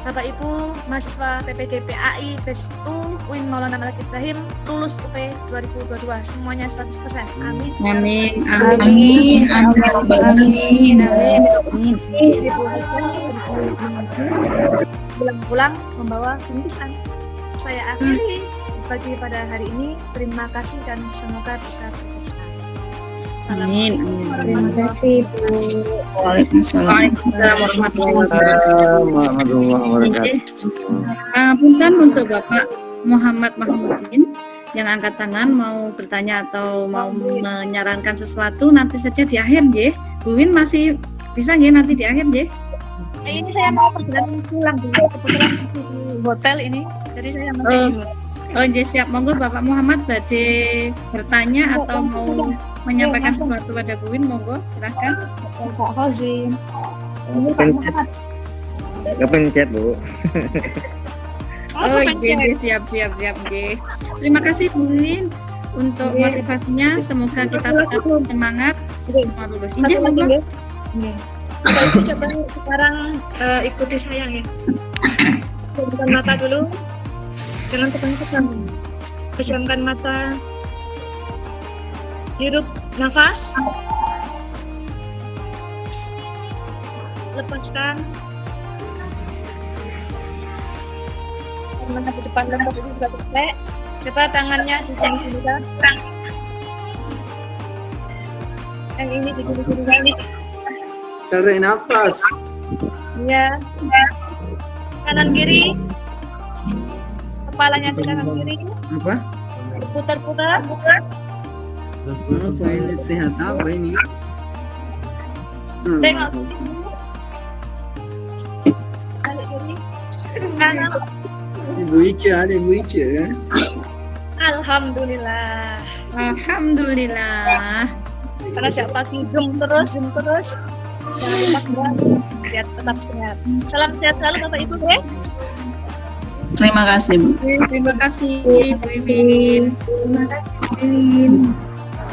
Bapak Ibu mahasiswa PPG PAI Batch 2 UIN Maulana Malik Ibrahim lulus UP 2022 semuanya 100%. Amin. Amin. Pulang membawa bingkisan. Saya akhiri bagi pada hari ini. Terima kasih dan semoga bisa berkesan. Amin. Terima kasih Bu. Waalaikumsalam. Warahmatullahi wabarakatuh. Punten untuk Bapak Muhammad Mahmudin yang angkat tangan mau bertanya atau mau menyarankan sesuatu, nanti saja di akhir nggih. Bu Win masih bisa nggih nanti di akhir nggih? Ini saya mau perjalanan pulang dulu, kebetulan di hotel ini, jadi saya mau nggih, siap. Monggo Bapak Muhammad badhe bertanya atau mau menyampaikan sesuatu pada Bu Win, monggo silakan. Pak Fauzin. Ini Pak Muhammad. Kepencet Bu. Nggih, siap nggih. Terima kasih Bu Win untuk motivasinya, semoga kita tetap semangat semua lulus. Injih, monggo. Bapak Ibu coba sekarang ikuti saya ya. Pejamkan mata dulu. Jangan tekan-tekan. Pejamkan mata. Hirup nafas. Lepaskan. Mata ke depan dan ke juga tegak. Coba tangannya di sini juga. Yang ini di sini. Tarik nafas. Ya. Kanan kiri. Kepalanya di kanan kiri. Apa? Putar-putar. Apa ini, sehat apa ini? Tengok. Balik kiri. Kanan. Ibu Ica ya? Alhamdulillah. Karena siapa zoom terus. Jangan lupa gerak, biar tetap sehat. Salam sehat selalu Bapak Ibu ya. Terima kasih, Bu. Oke, terima kasih Bu Iwin.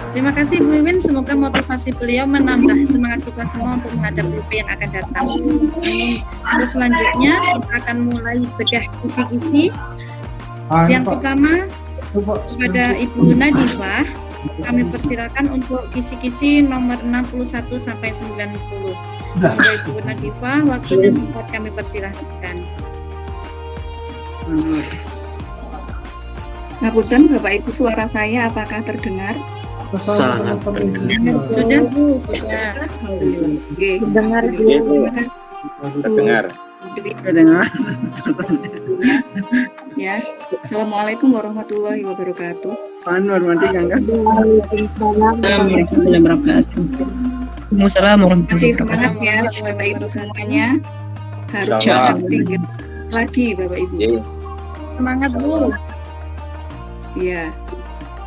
Terima kasih Bu Iwin, semoga motivasi beliau menambah semangat kita semua untuk menghadapi UP yang akan datang. Amin. Untuk selanjutnya kita akan mulai bedah kisi-kisi. Yang pertama kepada Ibu Nadifah, kami persilakan untuk kisi-kisi nomor 61 sampai 90. Kepada Ibu Nadifah, waktu dan tempat kami persilahkan. Ngapunten Bapak Ibu, suara saya apakah terdengar? Sangat terdengar. Sudah Bu, sudah. Oke. Dengar Bu. Terima kasih. Terdengar. Terdengar. Ya. Assalamualaikum warahmatullahi wabarakatuh. Panwar mati kan? Assalamualaikum warahmatullahi wabarakatuh. Waalaikumsalam Masih semangat ya Bapak Ibu semuanya. Harus Insyaallah. tinggal lagi Bapak Ibu. Semangat Bu. Iya.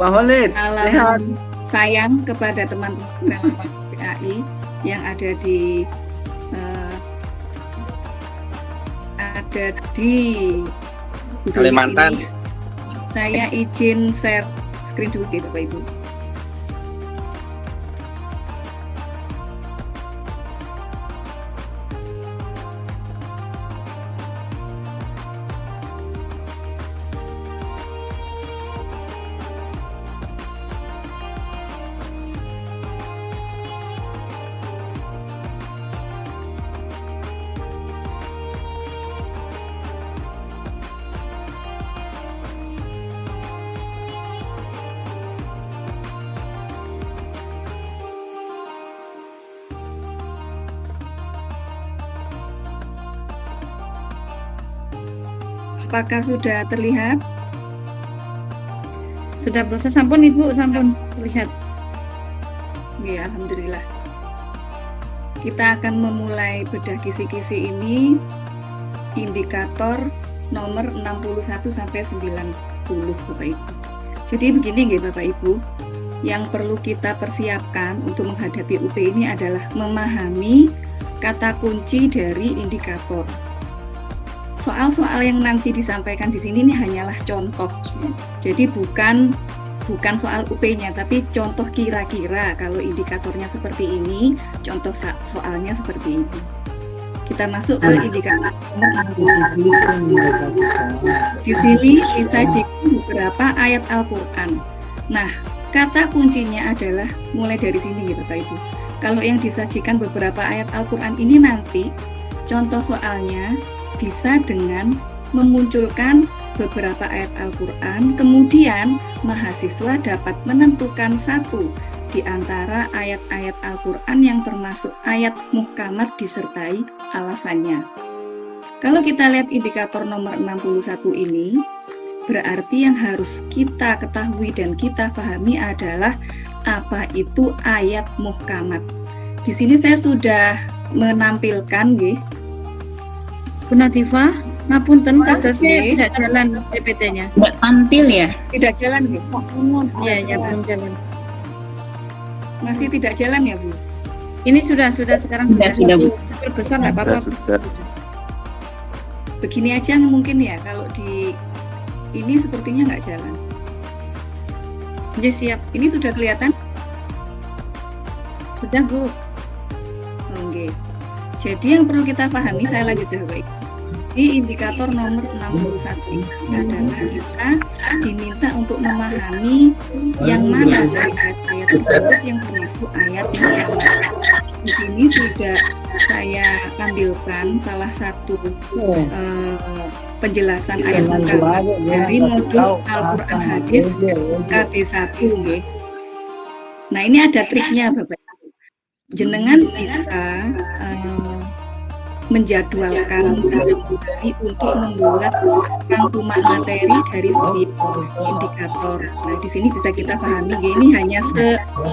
Pak Khalid, Salam sehat. sayang kepada teman-teman PAI yang ada di Kalimantan. ini. Saya izin share screen dulu ya Bapak Ibu. Apakah sudah terlihat? Sudah proses, sampun Ibu, sampun terlihat. Ya, alhamdulillah. Kita akan memulai bedah kisi-kisi ini indikator nomor 61 sampai 90 Bapak Ibu. Jadi begini nggih Bapak Ibu, yang perlu kita persiapkan untuk menghadapi UP ini adalah memahami kata kunci dari indikator. Soal-soal yang nanti disampaikan di sini ini hanyalah contoh. Jadi bukan soal UP-nya, tapi contoh kira-kira kalau indikatornya seperti ini, contoh soalnya seperti ini. Kita masuk ke indikator nomor 61. Di sini disajikan beberapa ayat Al-Qur'an. Nah, kata kuncinya adalah mulai dari sini gitu Bapak Ibu. Kalau yang disajikan beberapa ayat Al-Qur'an ini nanti contoh soalnya bisa dengan memunculkan beberapa ayat Al-Qur'an, kemudian mahasiswa dapat menentukan satu di antara ayat-ayat Al-Qur'an yang termasuk ayat muhkamat disertai alasannya. Kalau kita lihat indikator nomor 61 ini, berarti yang harus kita ketahui dan kita pahami adalah apa itu ayat muhkamat. Di sini saya sudah menampilkan nggih. Bu Nadifah, ngapunten kadasnya tidak jalan PPT-nya. Mbak tampil ya? Tidak jalan nggih? Iya, belum jalan. Masih tidak jalan ya, Bu? Ini sudah sekarang Sudah, Bu. Besar nggak apa-apa. Begini aja mungkin ya, kalau di ini sepertinya nggak jalan. Jadi siap. Ini sudah kelihatan? Sudah Bu. Oke. Jadi yang perlu kita pahami, saya lanjut ya Bapak. Di indikator nomor 61 ini adalah kita diminta untuk memahami yang mana dari ayat-ayat tersebut yang termasuk ayat muhkamat. Di sini sudah saya tampilkan salah satu penjelasan ayat muhkamat dari modul Al-Quran Hadis KB1. Nah ini ada triknya Bapak. Jenengan bisa menjadwalkan hari untuk membuat rangkuman materi dari setiap indikator. Nah, di sini bisa kita pahami, ini hanya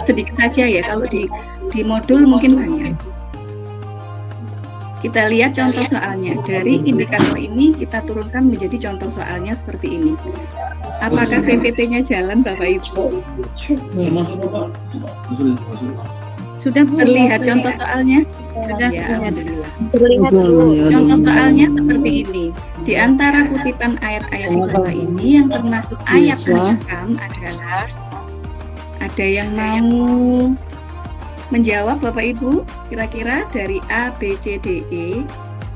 sedikit saja ya. Kalau di modul mungkin banyak. Kita lihat contoh soalnya. Dari indikator ini kita turunkan menjadi contoh soalnya seperti ini. Apakah PPT-nya jalan, Bapak Ibu? Sudah Bu. Terlihat contoh soalnya? Sudah Ya, terlihat. alhamdulillah. Contoh soalnya seperti ini. Di antara kutipan ayat-ayat di bawah ini yang termasuk ayat muhkam adalah, ada yang mau menjawab Bapak Ibu? Kira-kira dari A, B, C, D, E,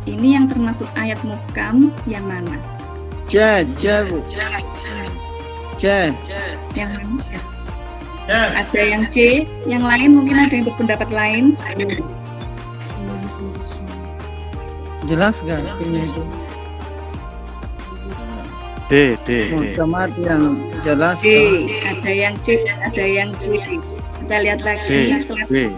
ini yang termasuk ayat muhkam yang mana? Bu. Yang mana? Ada yang C, yang lain mungkin ada yang berpendapat lain. Jelas gak artinya itu? D. Muhkamat yang jelas. D, ada yang C, ada yang D. Kita lihat lagi. D.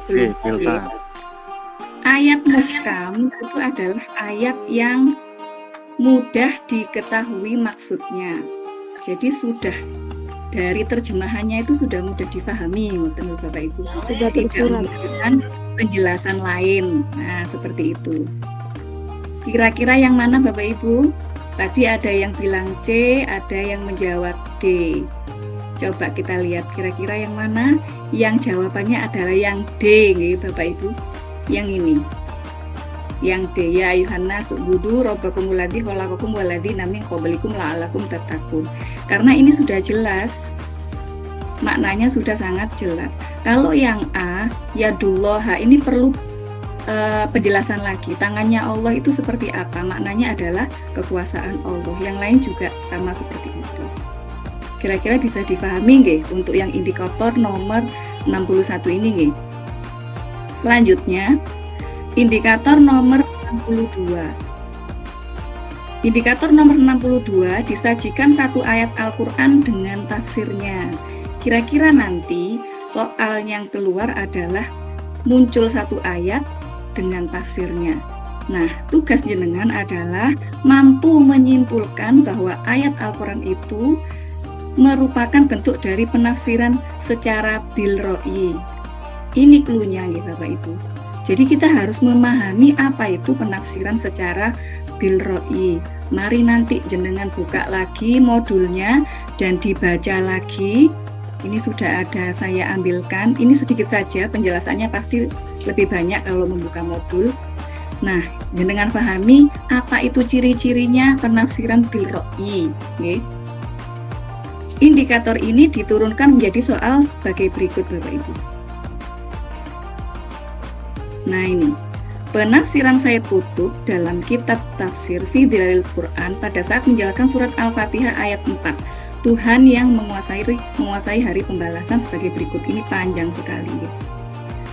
Ayat muhkam itu adalah ayat yang mudah diketahui maksudnya. Jadi sudah dari terjemahannya itu sudah mudah difahami, Bapak Ibu. Tidak membutuhkan penjelasan lain. Nah, seperti itu. Kira-kira yang mana Bapak Ibu? Tadi ada yang bilang C, ada yang menjawab D. Coba kita lihat kira-kira yang mana? Yang jawabannya adalah yang D, Bapak Ibu. Yang ini. Yang D, ya ayuhanna su'budu rabbakumul ladzi khalaqakum walladzina min qablikum la'allakum tattaqun. Karena ini sudah jelas. Maknanya sudah sangat jelas. Kalau yang A, yadullaha, ini perlu penjelasan lagi. Tangannya Allah itu seperti apa? Maknanya adalah kekuasaan Allah. Yang lain juga sama seperti itu. Kira-kira bisa difahami nggih untuk yang indikator nomor 61 ini nggih. Selanjutnya, indikator nomor 62. Indikator nomor 62 disajikan satu ayat Al-Quran dengan tafsirnya. Kira-kira nanti soal yang keluar adalah muncul satu ayat dengan tafsirnya. Nah, tugas jenengan adalah mampu menyimpulkan bahwa ayat Al-Quran itu merupakan bentuk dari penafsiran secara bilro'i. Ini cluenya ya Bapak Ibu. Jadi kita harus memahami apa itu penafsiran secara bilro'i. Mari nanti jenengan buka lagi modulnya dan dibaca lagi. Ini sudah ada saya ambilkan. Ini sedikit saja, penjelasannya pasti lebih banyak kalau membuka modul. Nah, jenengan pahami apa itu ciri-cirinya penafsiran bilro'i. Okay. Indikator ini diturunkan menjadi soal sebagai berikut Bapak Ibu. Nah ini, penafsiran Sayyid Qutb dalam kitab tafsir Fi Dhilalil Quran pada saat menjelaskan surat Al-Fatihah ayat 4. Tuhan yang menguasai hari pembalasan sebagai berikut. Ini panjang sekali.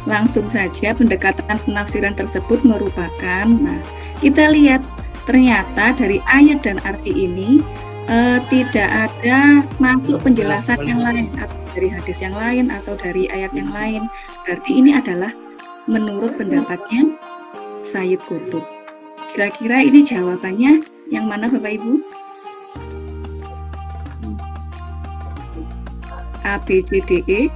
Langsung saja pendekatan penafsiran tersebut merupakan, nah kita lihat ternyata dari ayat dan arti ini tidak ada masuk penjelasan yang lain atau dari hadis yang lain atau dari ayat yang lain. Berarti ini adalah menurut pendapatnya Sayyid Qutb. Kira-kira ini jawabannya yang mana Bapak Ibu? A, B, C, D, E.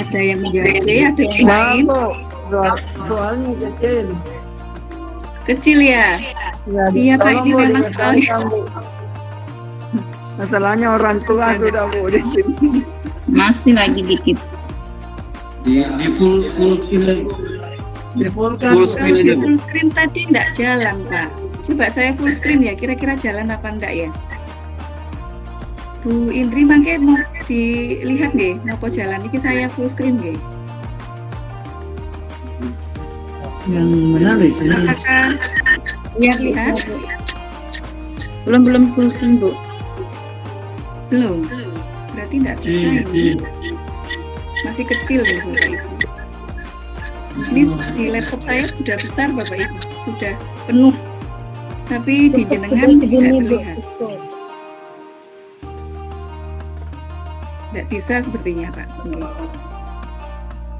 Ada yang menjawab D, ada yang lain. Soalnya kecil. Kecil ya? Iya Pak, ini memang soalnya. Masalahnya orang tua sudah Bu di sini. Masih lagi dikit. Di full screen. Full screen aja, Bu. Full screen tadi enggak jalan Pak. Coba saya full screen ya, kira-kira jalan apa enggak ya? Bu Indri mangke mau dilihat nggih napa jalan iki saya full screen nggih. Yang menarik sini. Apakah lihat? Belum full screen, Bu. Belum. Berarti enggak bisa ini. Masih kecil nih Bapak Ibu. Ini di laptop saya sudah besar Bapak Ibu, sudah penuh. Tapi di jenengan tidak terlihat. Tidak bisa sepertinya Pak.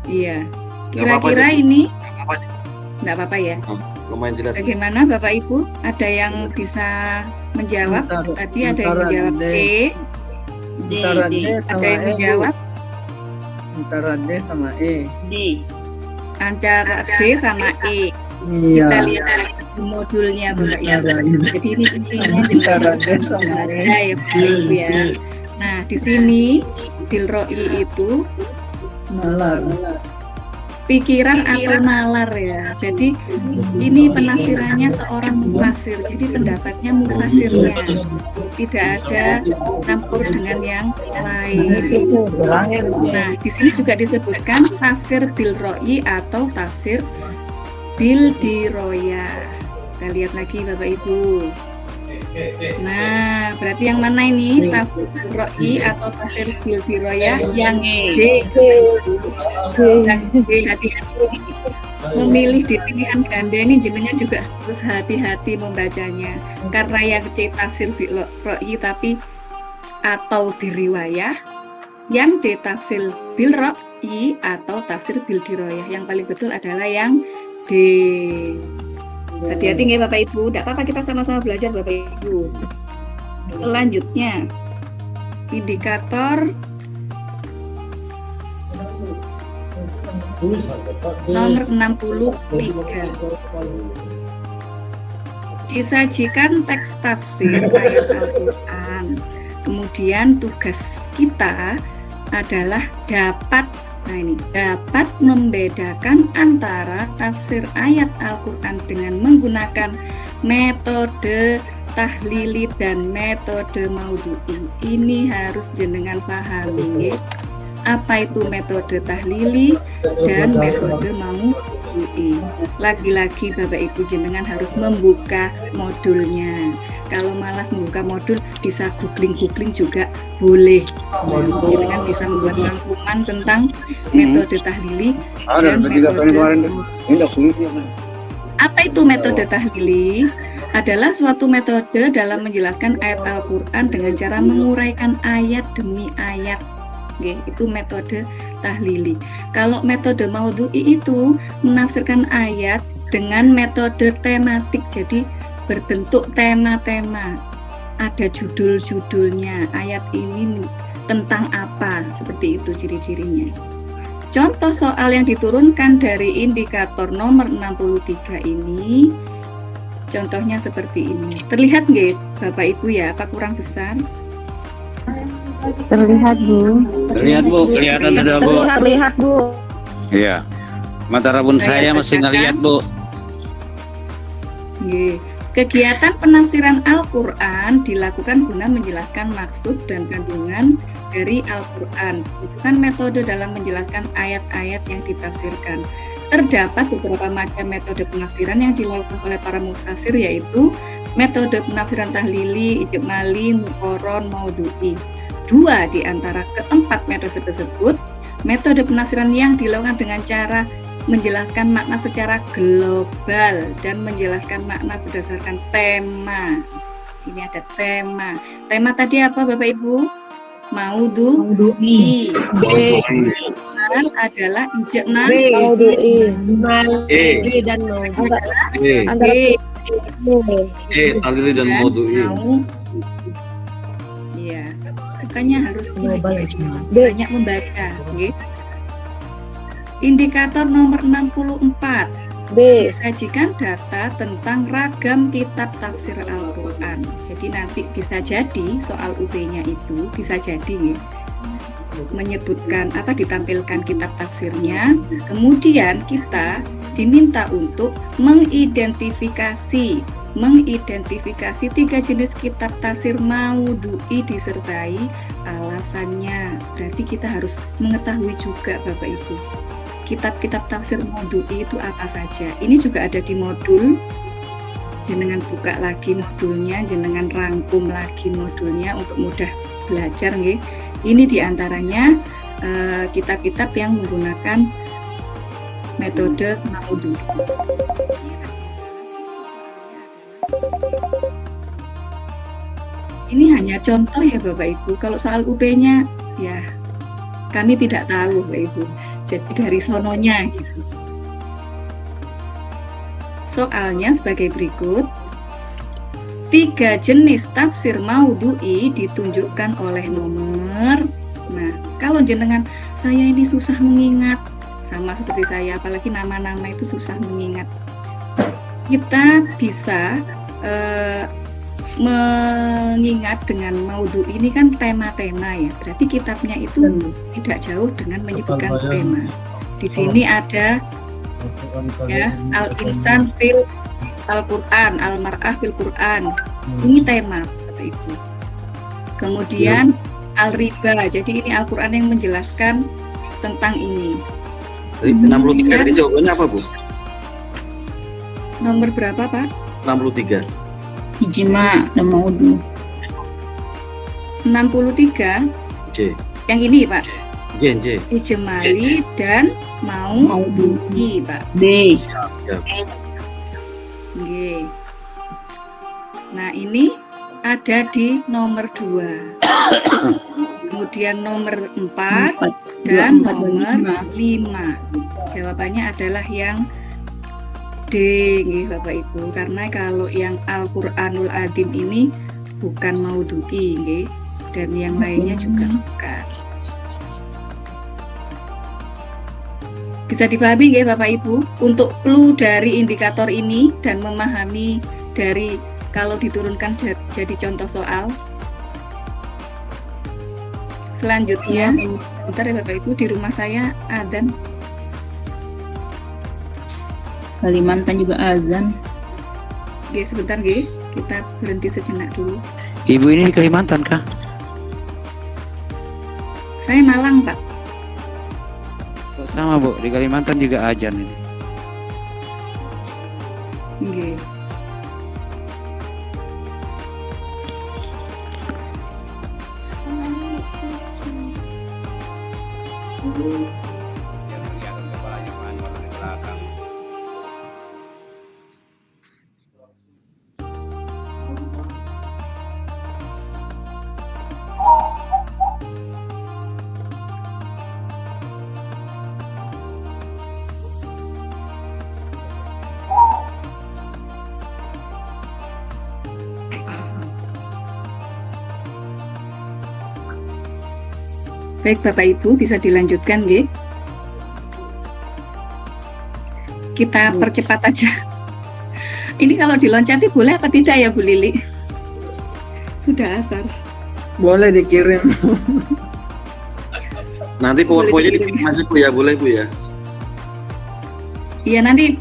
Iya. Kira-kira ini tidak apa-apa ya. Lumayan jelas. Bagaimana Bapak Ibu? Ada yang bisa menjawab? Tadi ada yang menjawab C. Antara D sama Ada yang E. menjawab Antara D sama E. D. antara D sama E. Iya. Kita lihat modulnya Bapak Ibu. Jadi ini intinya Antara D sama E. ya Bapak Ibu ya. Nah, di sini bilro'i itu Nalar. pikiran atau nalar ya. Jadi ini penafsirannya seorang mufasir. Jadi pendapatnya mufasirnya. Tidak ada campur dengan yang lain. Nah, di sini juga disebutkan tafsir bil ro'i atau tafsir bil diroyah. Kita lihat lagi Bapak Ibu. Nah, berarti yang mana ini? Tafsir bil ro'i atau tafsir bil diroyah? Yang D. Yang D, hati-hati. Memilih di pilihan ganda ini jenengan juga harus hati-hati membacanya. Karena yang C tafsir bil ro'i tapi atau biriwayah, yang D tafsir bil ro'i atau tafsir bil diroyah. Yang paling betul adalah yang D. Hati-hati nggih Bapak Ibu, tidak apa-apa kita sama-sama belajar Bapak Ibu. Selanjutnya, indikator nomor 63. Disajikan teks tafsir ayat Al-Quran. Kemudian tugas kita adalah dapat membedakan antara tafsir ayat Al-Quran dengan menggunakan metode tahlili dan metode maudhu'i. Ini harus jenengan pahami. Apa itu metode tahlili dan metode maudhu'i? Lagi-lagi Bapak Ibu jenengan harus membuka modulnya. Kalau malas membuka modul bisa googling juga boleh. Jenengan bisa membuat rangkuman tentang metode tahlili dan metode maudhu'i. Apa itu metode tahlili? Adalah suatu metode dalam menjelaskan ayat Al-Quran dengan cara menguraikan ayat demi ayat. Oke, itu metode tahlili. Kalau metode maudhu'i itu menafsirkan ayat dengan metode tematik, jadi berbentuk tema-tema. Ada judul-judulnya, ayat ini tentang apa, seperti itu ciri-cirinya. Contoh soal yang diturunkan dari indikator nomor 63 ini, contohnya seperti ini. Terlihat nggak Bapak Ibu ya, apa kurang besar? Terlihat Bu. Terlihat Bu, kelihatan sudah Bu. Terlihat Bu. Iya. Mata rabun saya masih ngelihat Bu. Nggih. Kegiatan penafsiran Al-Quran dilakukan guna menjelaskan maksud dan kandungan dari Al-Quran. Itu kan metode dalam menjelaskan ayat-ayat yang ditafsirkan. Terdapat beberapa macam metode penafsiran yang dilakukan oleh para mufasir, yaitu metode penafsiran tahlili, ijmali, muqarron, maudhu'i. Dua di antara keempat metode tersebut, metode penafsiran yang dilakukan dengan cara menjelaskan makna secara global dan menjelaskan makna berdasarkan tema. Ini ada tema. Tema tadi apa Bapak Ibu? Maudhu'i. Mal adalah ijmal. Maudhu'i. E Dan adalah tahlili dan maudhu'i. Iya. Makanya harus banyak membaca, nggih. Indikator nomor 64. Disajikan data tentang ragam kitab tafsir Al-Quran. Jadi nanti bisa jadi soal UB-nya itu bisa jadi menyebutkan apa, ditampilkan kitab tafsirnya. Kemudian kita diminta untuk mengidentifikasi 3 jenis kitab tafsir maudhu'i disertai alasannya. Berarti kita harus mengetahui juga Bapak Ibu, kitab-kitab tafsir maudhu'i itu apa saja. Ini juga ada di modul. Jenengan buka lagi modulnya, jenengan rangkum lagi modulnya untuk mudah belajar nggih. Ini diantaranya kitab-kitab yang menggunakan metode maudhu'i. Ini hanya contoh ya Bapak Ibu. Kalau soal UB-nya ya kami tidak tahu Bapak Ibu. Jadi dari sononya gitu. Soalnya sebagai berikut. 3 jenis tafsir maudhu'i ditunjukkan oleh nomor. Nah, kalau jenengan saya ini susah mengingat, sama seperti saya, apalagi nama-nama itu susah mengingat. Kita bisa mengingat dengan maudhu'i ini kan tema-tema ya. Berarti kitabnya itu tidak jauh dengan menyebutkan tema. Di sini ada ya al-insan fil Al-Quran, al-mar'ah fil Quran. Ini tema Bapak Ibu. Kemudian al-riba. Jadi ini Al-Quran yang menjelaskan tentang ini. 63 tadi jawabannya apa, Bu? Nomor berapa, Pak? 63. Ijma dan maudu. 63. J. Yang ini, Pak. J. Ijmali dan maudu'i, Pak. B. Siap. Oke. Nah, ini ada di nomor 2. Kemudian nomor 4 dan nomor 5. Jawabannya adalah yang D, nggih Bapak Ibu. Karena kalau yang Al-Qur'anul Adzim ini bukan maudhu'i, nggih. Dan yang lainnya juga bukan. Bisa dipahami nggih Bapak Ibu? Untuk clue dari indikator ini dan memahami dari kalau diturunkan jadi contoh soal. Selanjutnya, bentar ya Bapak Ibu, di rumah saya adzan. Kalimantan juga azan. Oke, sebentar nggih. Kita berhenti sejenak dulu. Ibu ini di Kalimantan kah? Saya Malang, Pak. Sama, Bu, di Kalimantan juga azan ini. Nggih. Baik Bapak Ibu, bisa dilanjutkan nggih? Kita percepat aja. Ini kalau diloncati boleh apa tidak ya Bu Lili? Sudah asar. Boleh dikirim. Nanti PowerPoint-nya dikirim masih Bu ya, boleh Bu ya? Iya nanti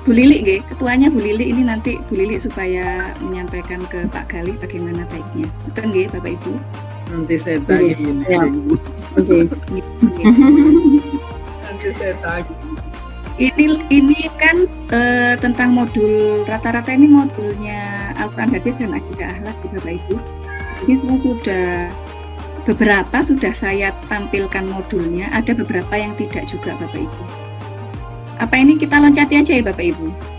Bu Lili nggih, ketuanya Bu Lili ini nanti Bu Lili supaya menyampaikan ke Pak Galih bagaimana baiknya. Betul nggih Bapak Ibu? Nanti saya tagih ini. Oke. Nanti saya tagih. Ini kan tentang modul rata-rata ini modulnya Al-Quran Hadis dan Akidah Akhlak Bapak Ibu. Jadi beberapa sudah saya tampilkan modulnya, ada beberapa yang tidak juga Bapak Ibu. Apa ini kita loncati aja ya Bapak Ibu?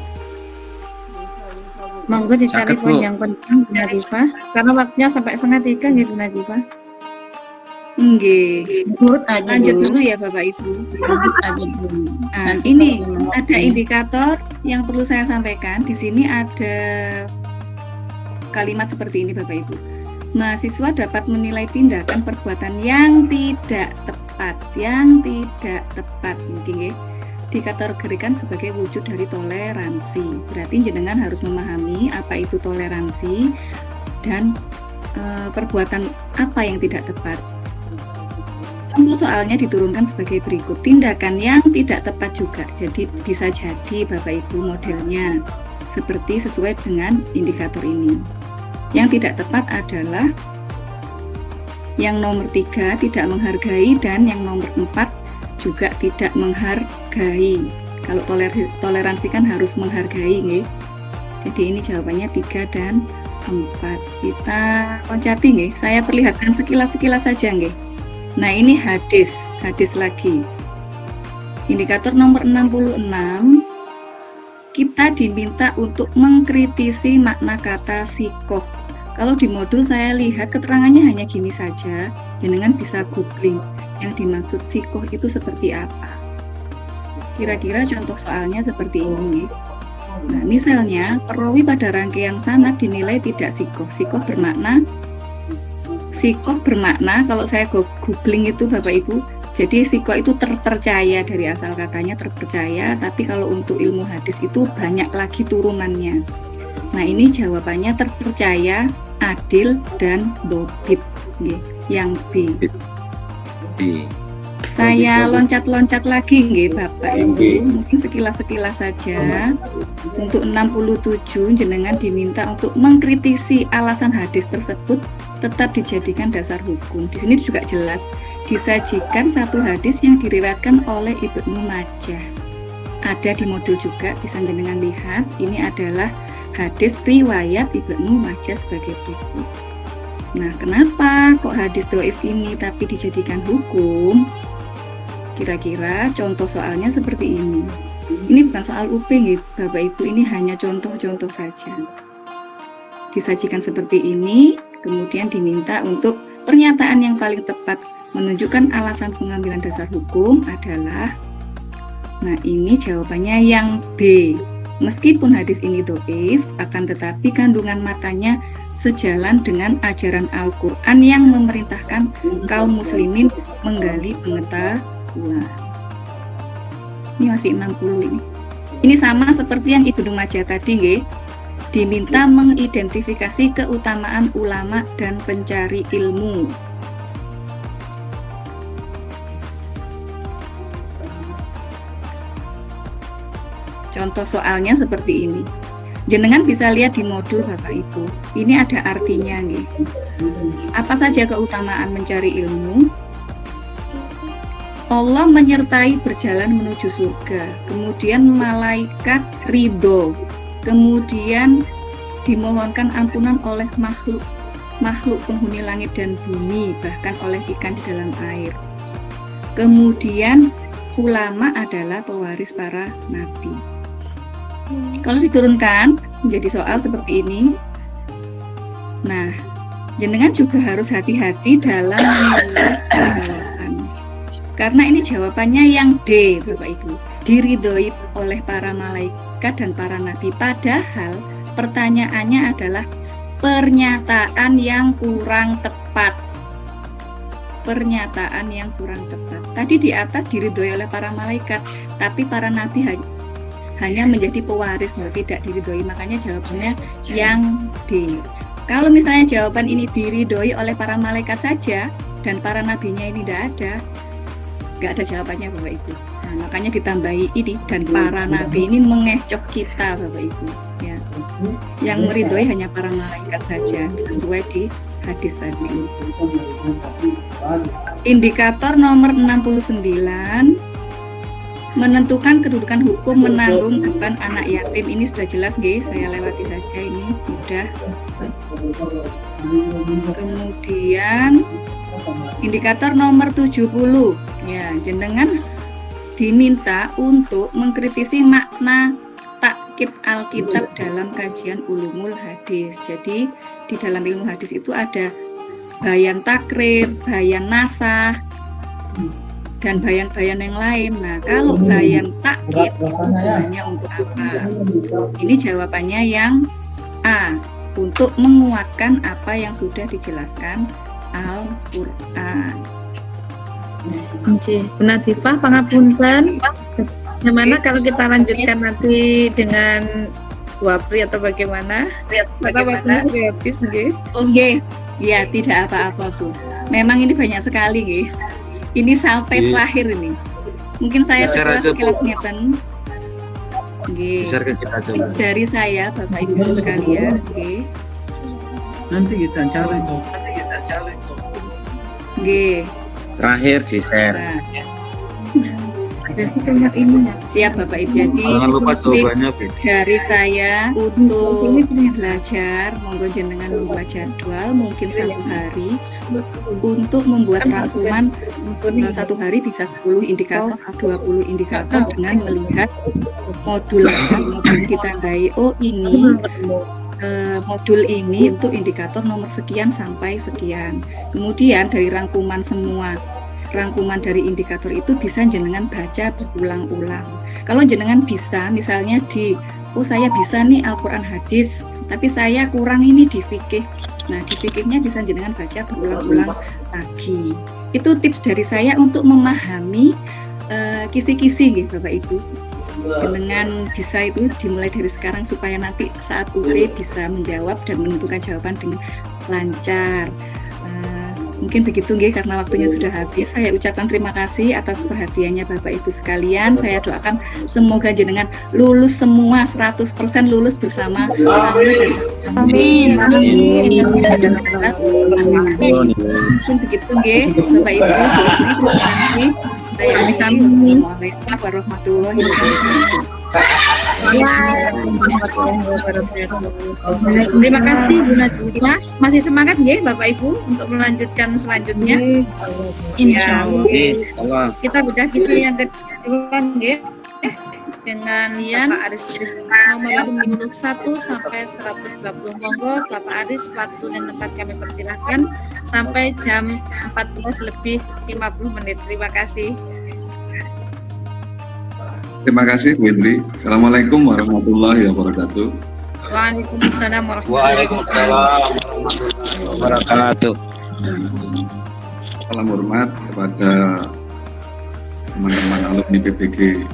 Monggo dicari Cakep, poin Bu. yang penting Bu Nadifah, karena waktunya sampai 2:30 nggih Bu Nadifah. Nggih. Urut aja Lanjut dulu. dulu ya Bapak Ibu. Urut aja dulu. Nah, Nanti ini kalau ada indikator yang perlu saya sampaikan. Di sini ada kalimat seperti ini Bapak Ibu. Mahasiswa dapat menilai tindakan perbuatan yang tidak tepat, mungkin ya, dikategorikan sebagai wujud dari toleransi. Berarti jenengan harus memahami apa itu toleransi dan perbuatan apa yang tidak tepat. Contoh soalnya diturunkan sebagai berikut. Tindakan yang tidak tepat juga. Jadi bisa jadi Bapak Ibu modelnya seperti sesuai dengan indikator ini. Yang tidak tepat adalah yang nomor 3 tidak menghargai dan yang nomor 4 juga tidak menghargai. Kalau toleransi kan harus menghargai nggih. Jadi ini jawabannya 3 dan 4. Kita loncati nggih. Saya perlihatkan sekilas-sekilas saja nggih. Nah, ini hadis lagi. Indikator nomor 66, kita diminta untuk mengkritisi makna kata sikoh. Kalau di modul saya lihat keterangannya hanya gini saja, jenengan bisa googling yang dimaksud sikoh itu seperti apa. Kira-kira contoh soalnya seperti ini. Nah, misalnya perawi pada rangkaian sanad dinilai tidak sikoh. Sikoh bermakna kalau saya googling itu Bapak Ibu, jadi sikoh itu terpercaya, dari asal katanya terpercaya, tapi kalau untuk ilmu hadis itu banyak lagi turunannya. Nah, ini jawabannya terpercaya, adil, dan dobit. Yang B. Saya loncat-loncat lagi nggih Bapak Ibu, mungkin sekilas-sekilas saja. Untuk 67 jenengan diminta untuk mengkritisi alasan hadis tersebut tetap dijadikan dasar hukum. Di sini juga jelas disajikan satu hadis yang diriwayatkan oleh Ibnu Majah. Ada di modul juga, bisa jenengan lihat. Ini adalah hadis riwayat Ibnu Majah sebagai berikut. Nah, kenapa kok hadis doif ini tapi dijadikan hukum? Kira-kira contoh soalnya seperti ini. Ini bukan soal UP gitu, Bapak Ibu, ini hanya contoh-contoh saja. Disajikan seperti ini, kemudian diminta untuk pernyataan yang paling tepat menunjukkan alasan pengambilan dasar hukum adalah, nah ini jawabannya yang B. Meskipun hadis ini doif, akan tetapi kandungan matanya sejalan dengan ajaran Al-Quran yang memerintahkan kaum muslimin menggali pengetahuan. Ini masih 60 ini. Ini sama seperti yang Ibnu Majah tadi nggih. Diminta mengidentifikasi keutamaan ulama dan pencari ilmu. Contoh soalnya seperti ini. Jenengan bisa lihat di modul Bapak Ibu. Ini ada artinya nggih. Apa saja keutamaan mencari ilmu? Allah menyertai berjalan menuju surga, kemudian malaikat ridho, kemudian dimohonkan ampunan oleh makhluk penghuni langit dan bumi, bahkan oleh ikan di dalam air. Kemudian ulama adalah pewaris para nabi. Kalau diturunkan menjadi soal seperti ini, nah jenengan juga harus hati-hati dalam memilih jawaban. Karena ini jawabannya yang D, Bapak Ibu. Diridhoi oleh para malaikat dan para nabi. Padahal pertanyaannya adalah pernyataan yang kurang tepat. Pernyataan yang kurang tepat. Tadi di atas diridhoi oleh para malaikat, tapi para nabi hanya menjadi pewaris, tidak diridhoi. Makanya jawabannya yang D. Kalau misalnya jawaban ini diridhoi oleh para malaikat saja dan para nabinya ini tidak ada, nggak ada jawabannya Bapak Ibu. Nah, makanya ditambahi ini, dan para nabi ini mengecoh kita Bapak Ibu. Ya. Yang meridhoi hanya para malaikat saja, sesuai di hadis tadi. Indikator nomor 69, menentukan kedudukan hukum menanggung beban anak yatim. Ini sudah jelas nggih, saya lewati saja, ini mudah. Kemudian indikator nomor 70, ya, jenengan diminta untuk mengkritisi makna takkit Alkitab dalam kajian ulumul hadis. Jadi di dalam ilmu hadis itu ada bayan takrir, bayan nasah, dan bayan-bayan yang lain. Nah, kalau bayan takkit hanya untuk apa? Ini jawabannya yang A, untuk menguatkan apa yang sudah dijelaskan Al-Quran. Bu Nadifah, pangapunten. Bagaimana kalau kita lanjutkan nanti dengan Wapri atau bagaimana? Maka waktunya sudah habis, nggih. Oke, ya tidak apa-apa Bu. Memang ini banyak sekali, nggih. Ini sampai terakhir ini. Mungkin saya sekilas ngeten. Nggih. Dari saya, Bapak Ibu sekalian, nggih. Nanti kita cari. Nggih. Terakhir di share. Nah, Kalimat ininya. siap Bapak Ibu. Jadi Jangan lupa jawabannya, Bu. dari saya untuk belajar, monggo jenengan membuat jadwal mungkin 1 hari untuk membuat rangkuman. 1 hari bisa 10 indikator, 20 indikator dengan melihat modul ditandai. Oh ini modul ini untuk indikator nomor sekian sampai sekian. Kemudian dari rangkuman dari indikator itu bisa jenengan baca berulang-ulang. Kalau jenengan bisa, misalnya saya bisa nih Al-Quran hadis, tapi saya kurang ini di fikih. Nah, di fikihnya bisa jenengan baca berulang-ulang lagi. Itu tips dari saya untuk memahami kisi-kisi gitu Bapak Ibu. Jenengan bisa itu dimulai dari sekarang supaya nanti saat UT bisa menjawab dan menentukan jawaban dengan lancar. Mungkin begitu nggih, karena waktunya sudah habis. Saya ucapkan terima kasih atas perhatiannya Bapak Ibu sekalian. Saya doakan semoga jenengan lulus semua 100% lulus bersama saya dan Amin. Amin. mungkin begitu nggih Bapak Ibu. Terima kasih. Saya Assalamualaikum warahmatullahi wabarakatuh. Terima kasih Bu Najwa. Masih semangat nggih Bapak Ibu untuk melanjutkan selanjutnya? Ya, mungkin kita bedah kisi yang kedua nggih dengan Pak Aris nomor 51 sampai 120. Monggo Bapak Aris, waktu dan tempat kami persilahkan sampai jam 14 lebih 50 menit. Terima kasih. Terima kasih Bu Indri. Assalamualaikum warahmatullahi wabarakatuh. Waalaikumsalam warahmatullahi Wabarakatuh. Salam hormat kepada teman-teman alumni PPG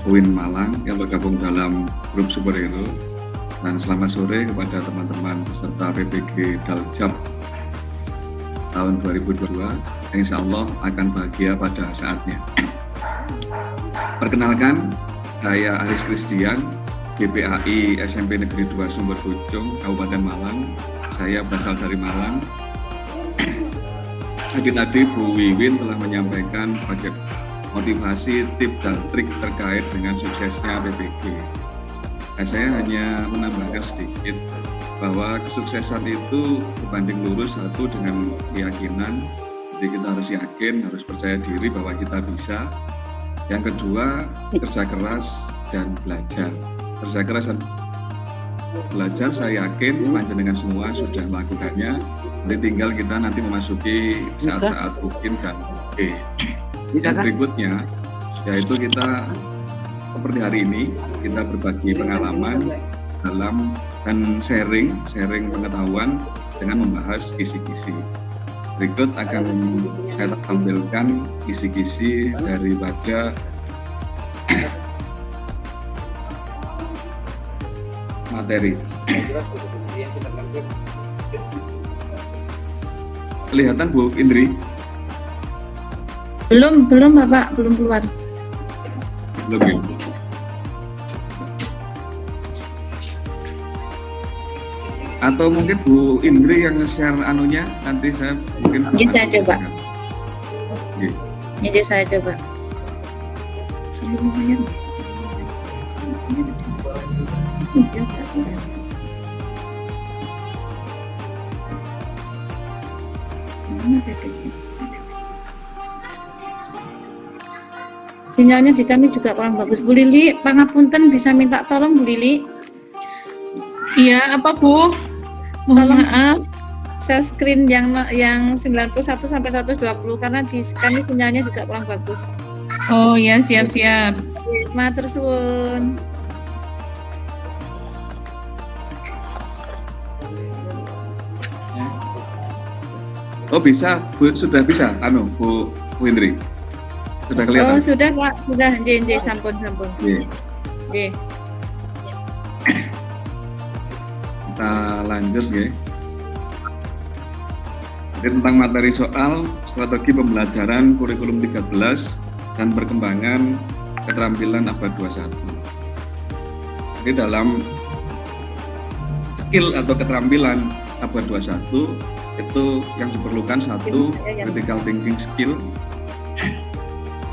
UIN Malang yang bergabung dalam grup superhero, dan selamat sore kepada teman-teman peserta PPG Daljab tahun 2022 yang insya Allah akan bahagia pada saatnya. Perkenalkan, saya Aris Christian, GPAI SMP Negeri 2 Sumber Pucung, Kabupaten Malang. Saya berasal dari Malang. Tadi Bu Wiwin telah menyampaikan paket motivasi, tips dan trik terkait dengan suksesnya PPG. Saya hanya menambahkan sedikit bahwa kesuksesan itu berbanding lurus satu dengan keyakinan. Jadi kita harus yakin, harus percaya diri bahwa kita bisa. Yang kedua, kerja keras dan belajar. Kerja keras dan belajar, saya yakin panjenengan semua sudah melakukannya. Jadi tinggal kita nanti memasuki saat-saat mungkin dan yang berikutnya, yaitu kita seperti hari ini kita berbagi pengalaman dalam dan sharing pengetahuan dengan membahas kisi-kisi. Berikut akan saya tampilkan kisi-kisi daripada materi. Kelihatan Bu Indri? Belum Bapak, belum keluar. Belum ya? Atau mungkin Bu Indri yang nge-share anunya, nanti saya mungkin... Ini saya coba. Oke. Ini saya coba. Sebelum bayar nih. Mana PPG? Sinyalnya di kami juga kurang bagus. Bu Lili, pangapunten bisa minta tolong Bu Lili? Iya, apa Bu? Tolong Maaf. share screen yang 91 sampai 120 karena di kami sinyalnya juga kurang bagus. Oh ya, siap-siap. Matur suwun. Oh bisa, Bu, sudah bisa, Bu Indri. Sudah kelihatan? Oh sudah Pak, sudah. Nggih, sampun. Nggih. Nggih. Kita lanjut ya. Jadi tentang materi soal strategi pembelajaran kurikulum 13 dan perkembangan keterampilan abad 21. Jadi dalam skill atau keterampilan abad 21 itu yang diperlukan satu critical thinking skill.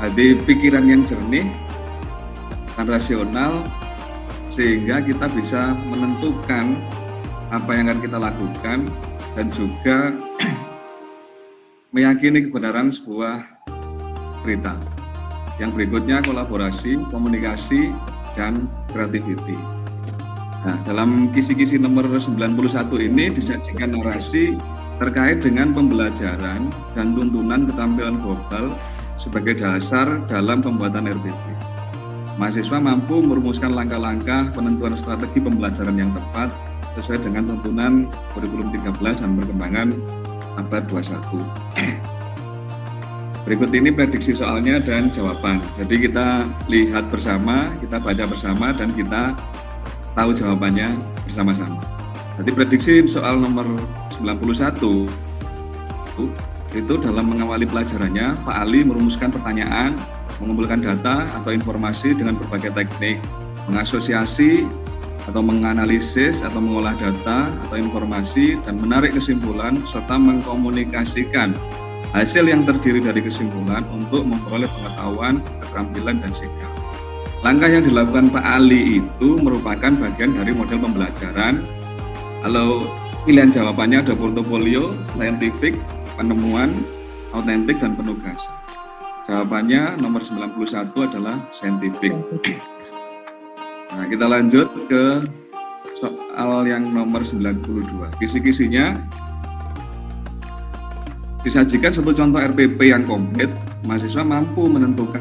Jadi pikiran yang jernih dan rasional sehingga kita bisa menentukan apa yang akan kita lakukan dan juga meyakini kebenaran sebuah berita. Yang berikutnya kolaborasi, komunikasi, dan kreativiti. Nah, dalam kisi-kisi nomor 91 ini disajikan narasi terkait dengan pembelajaran dan tuntunan keterampilan global sebagai dasar dalam pembuatan RPP. Mahasiswa mampu merumuskan langkah-langkah penentuan strategi pembelajaran yang tepat sesuai dengan tuntunan kurikulum 13 dan perkembangan abad 21. Berikut ini prediksi soalnya dan jawaban. Jadi kita lihat bersama, kita baca bersama, dan kita tahu jawabannya bersama-sama. Jadi prediksi soal nomor 91 itu dalam mengawali pelajarannya, Pak Ali merumuskan pertanyaan, mengumpulkan data atau informasi dengan berbagai teknik, mengasosiasi atau menganalisis atau mengolah data atau informasi dan menarik kesimpulan serta mengkomunikasikan hasil yang terdiri dari kesimpulan untuk memperoleh pengetahuan, keterampilan, dan sikap. Langkah yang dilakukan Pak Ali itu merupakan bagian dari model pembelajaran. Kalau pilihan jawabannya ada portofolio, saintifik, penemuan, autentik, dan penugasan. Jawabannya nomor 91 adalah saintifik. Nah, kita lanjut ke soal yang nomor 92. Kisi-kisinya disajikan satu contoh RPP yang komplit. Mahasiswa mampu menentukan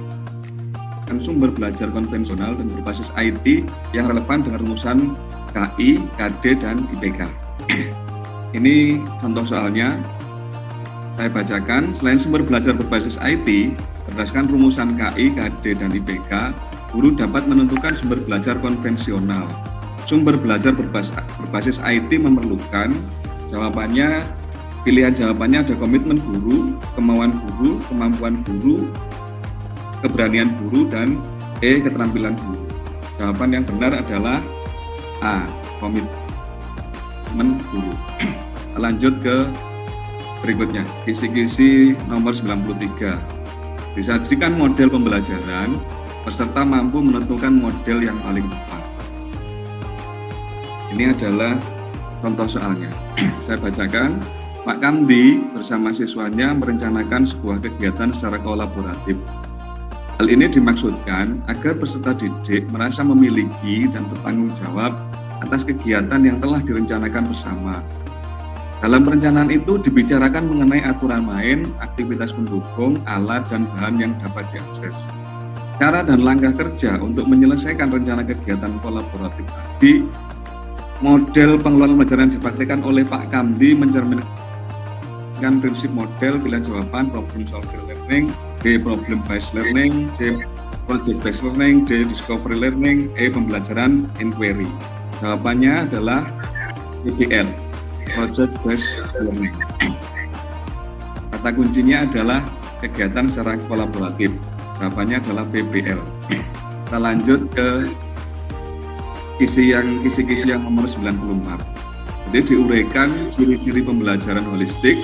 sumber belajar konvensional dan berbasis IT yang relevan dengan rumusan KI, KD, dan IPK. Ini contoh soalnya. Saya bacakan, selain sumber belajar berbasis IT, berdasarkan rumusan KI, KD, dan IPK, guru dapat menentukan sumber belajar konvensional. Sumber belajar berbasis IT memerlukan, jawabannya, pilihan jawabannya ada komitmen guru, kemauan guru, kemampuan guru, keberanian guru, dan E, keterampilan guru. Jawaban yang benar adalah A, komitmen guru. Lanjut ke berikutnya, kisi-kisi nomor 93. Disajikan model pembelajaran, peserta mampu menentukan model yang paling tepat. Ini adalah contoh soalnya. Saya bacakan, Pak Kamdi bersama siswanya merencanakan sebuah kegiatan secara kolaboratif. Hal ini dimaksudkan agar peserta didik merasa memiliki dan bertanggung jawab atas kegiatan yang telah direncanakan bersama. Dalam perencanaan itu dibicarakan mengenai aturan main, aktivitas pendukung, alat, dan bahan yang dapat diakses. Cara dan langkah kerja untuk menyelesaikan rencana kegiatan kolaboratif tadi, model pengelolaan pelajaran dipraktikkan oleh Pak Kamdi mencerminkan prinsip model pilihan jawaban, problem solving learning, B, problem based learning, C, project based learning, D, discovery learning, E, pembelajaran inquiry. Jawabannya adalah PBL, project based learning. Kata kuncinya adalah kegiatan secara kolaboratif. Jawabannya adalah PBL. Kita lanjut ke kisi-kisi yang nomor 94. Jadi diuraikan ciri-ciri pembelajaran holistik.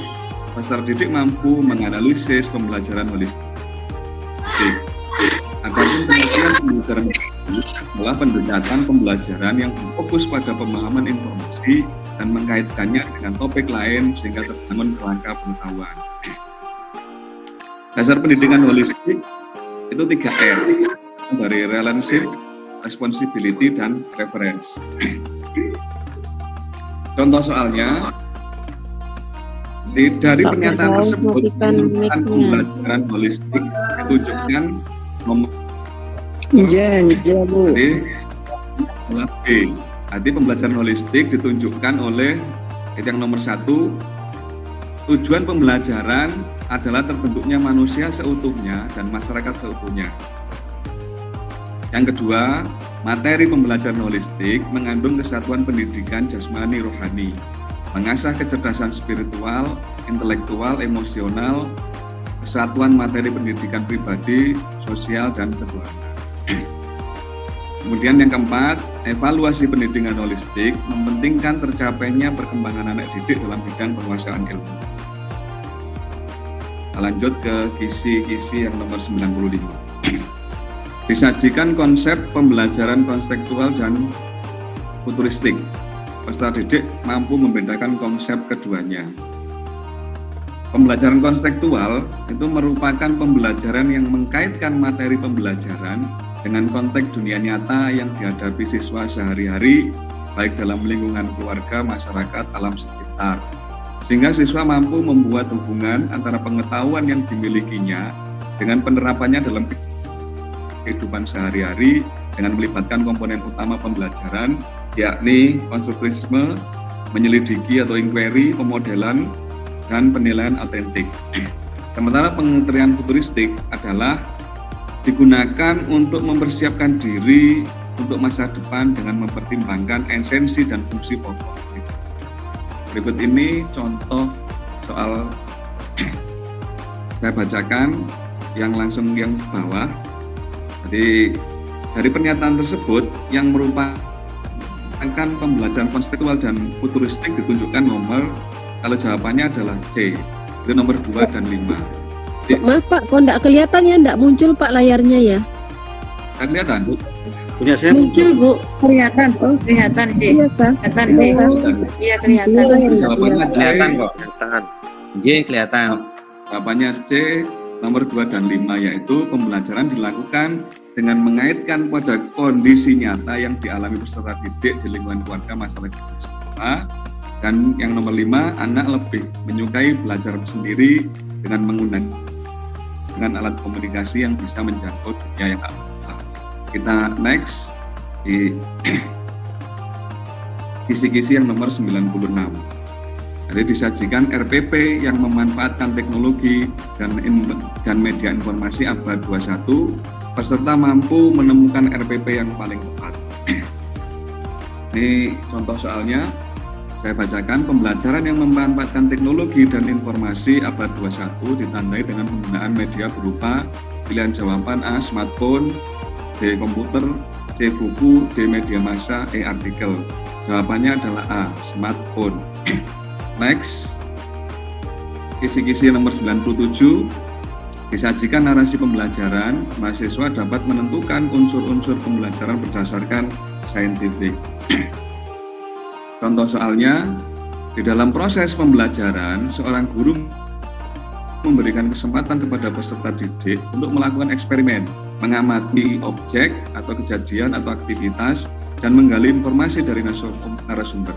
Peserta didik mampu menganalisis pembelajaran holistik. Adapun pengertian pembelajaran adalah pendekatan pembelajaran yang berfokus pada pemahaman informasi dan mengkaitkannya dengan topik lain sehingga terbangun kerangka pengetahuan. Dasar pendidikan holistik itu 3R, dari relationship, responsibility, dan reference. Contoh soalnya, dari pernyataan tersebut tentang pembelajaran holistik ditunjukkan nomor B. Arti pembelajaran holistik ditunjukkan oleh yang nomor 1, tujuan pembelajaran adalah terbentuknya manusia seutuhnya dan masyarakat seutuhnya. Yang kedua, materi pembelajaran holistik mengandung kesatuan pendidikan jasmani rohani, mengasah kecerdasan spiritual, intelektual, emosional, kesatuan materi pendidikan pribadi, sosial, dan ketuhanan. Kemudian yang keempat, evaluasi pendidikan holistik mementingkan tercapainya perkembangan anak didik dalam bidang penguasaan ilmu. Lanjut ke kisi-kisi yang nomor 95. Disajikan konsep pembelajaran konseptual dan futuristik. Peserta didik mampu membedakan konsep keduanya. Pembelajaran konseptual itu merupakan pembelajaran yang mengkaitkan materi pembelajaran dengan konteks dunia nyata yang dihadapi siswa sehari-hari, baik dalam lingkungan keluarga, masyarakat, alam sekitar. Sehingga siswa mampu membuat hubungan antara pengetahuan yang dimilikinya dengan penerapannya dalam kehidupan sehari-hari dengan melibatkan komponen utama pembelajaran, yakni konstruktivisme, menyelidiki atau inquiry, pemodelan, dan penilaian autentik. Sementara pengertian futuristik adalah digunakan untuk mempersiapkan diri untuk masa depan dengan mempertimbangkan esensi dan fungsi pokok. Berikut ini contoh soal Saya bacakan yang langsung yang bawah. Jadi dari pernyataan tersebut yang merupakan pembelajaran konseptual dan futuristik ditunjukkan nomor, kalau jawabannya adalah C, itu nomor 2 dan 5. Maaf Pak, kok enggak kelihatan ya, enggak muncul Pak layarnya ya? Tidak kelihatan? Punya saya Muncul Bu, kelihatan, kelihatan C, kelihatan C, iya kelihatan. Jawabannya C. kelihatan kok. Kelihatan. J kelihatan. Jawabannya C, nomor 2 dan 5, yaitu pembelajaran dilakukan dengan mengaitkan pada kondisi nyata yang dialami peserta didik di lingkungan keluarga masyarakat sekolah. Dan yang nomor 5, anak lebih menyukai belajar sendiri dengan menggunakan alat komunikasi yang bisa menjangkau dunia yang aktual. Kita next di kisi-kisi yang nomor 96. Jadi disajikan RPP yang memanfaatkan teknologi dan media informasi abad 21, peserta mampu menemukan RPP yang paling tepat. Ini contoh soalnya, saya bacakan. Pembelajaran yang memanfaatkan teknologi dan informasi abad 21 ditandai dengan penggunaan media berupa pilihan jawaban A, smartphone, B, komputer, C, buku, D, media massa, E, artikel. Jawabannya adalah A, smartphone. Next, kisi-kisi nomor 97, disajikan narasi pembelajaran, mahasiswa dapat menentukan unsur-unsur pembelajaran berdasarkan saintifik. Contoh soalnya, di dalam proses pembelajaran, seorang guru memberikan kesempatan kepada peserta didik untuk melakukan eksperimen, mengamati objek atau kejadian atau aktivitas, dan menggali informasi dari narasumber.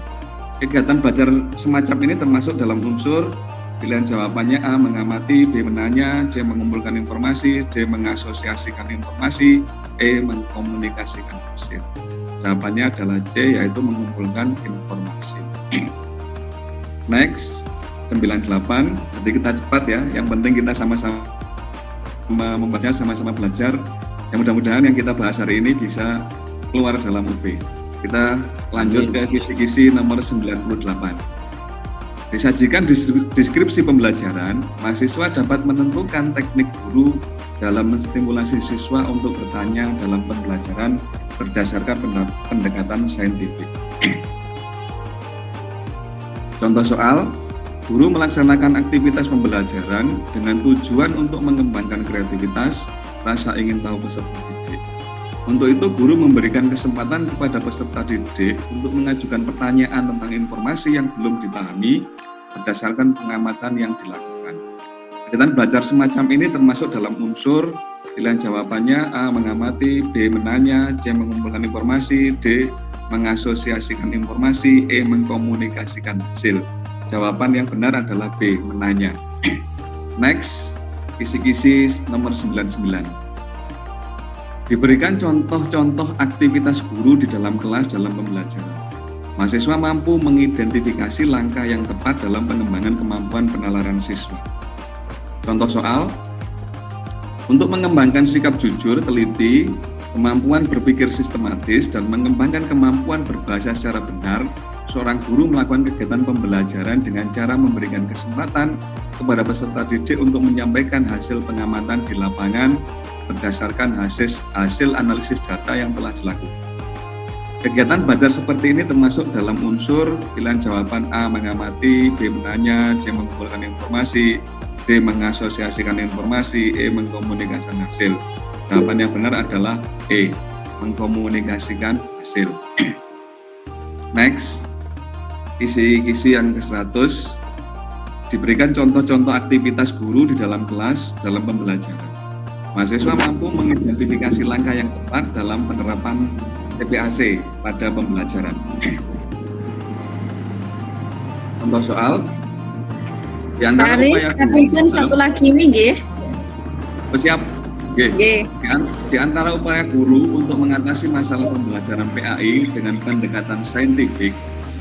Kegiatan belajar semacam ini termasuk dalam unsur pilihan jawabannya A, mengamati, B, menanya, C, mengumpulkan informasi, D, mengasosiasikan informasi, E, mengkomunikasikan hasil. Jawabannya adalah C, yaitu mengumpulkan informasi. Next, 98. Jadi kita cepat ya, yang penting kita sama-sama membacanya, sama-sama belajar. Yang mudah-mudahan yang kita bahas hari ini bisa keluar dalam UP. Kita lanjut ke kisi-kisi nomor 98. Disajikan deskripsi pembelajaran, mahasiswa dapat menentukan teknik guru dalam menstimulasi siswa untuk bertanya dalam pembelajaran berdasarkan pendekatan saintifik. Contoh soal, guru melaksanakan aktivitas pembelajaran dengan tujuan untuk mengembangkan kreativitas, rasa ingin tahu peserta didik. Untuk itu, guru memberikan kesempatan kepada peserta didik untuk mengajukan pertanyaan tentang informasi yang belum dipahami berdasarkan pengamatan yang dilakukan. Kegiatan belajar semacam ini termasuk dalam unsur pilihan jawabannya A, mengamati, B, menanya, C, mengumpulkan informasi, D, mengasosiasikan informasi, E, mengkomunikasikan hasil. Jawaban yang benar adalah B, menanya. Next, kisi-kisi nomor 99. Diberikan contoh-contoh aktivitas guru di dalam kelas dalam pembelajaran. Mahasiswa mampu mengidentifikasi langkah yang tepat dalam pengembangan kemampuan penalaran siswa. Contoh soal, untuk mengembangkan sikap jujur, teliti, kemampuan berpikir sistematis, dan mengembangkan kemampuan berbahasa secara benar, seorang guru melakukan kegiatan pembelajaran dengan cara memberikan kesempatan kepada peserta didik untuk menyampaikan hasil pengamatan di lapangan berdasarkan hasil analisis data yang telah dilakukan. Kegiatan belajar seperti ini termasuk dalam unsur pilihan jawaban A, mengamati, B, menanya, C, mengumpulkan informasi, D, mengasosiasikan informasi, E, mengkomunikasikan hasil. Jawaban yang benar adalah E, mengkomunikasikan hasil. Next, kisi-kisi yang ke-100, diberikan contoh-contoh aktivitas guru di dalam kelas dalam pembelajaran. Mahasiswa mampu mengidentifikasi langkah yang tepat dalam penerapan TPAC pada pembelajaran. Contoh soal, di antara upaya satu lagi ini nggih. Siap. Nggih. Di antara upaya guru untuk mengatasi masalah pembelajaran PAI dengan pendekatan saintifik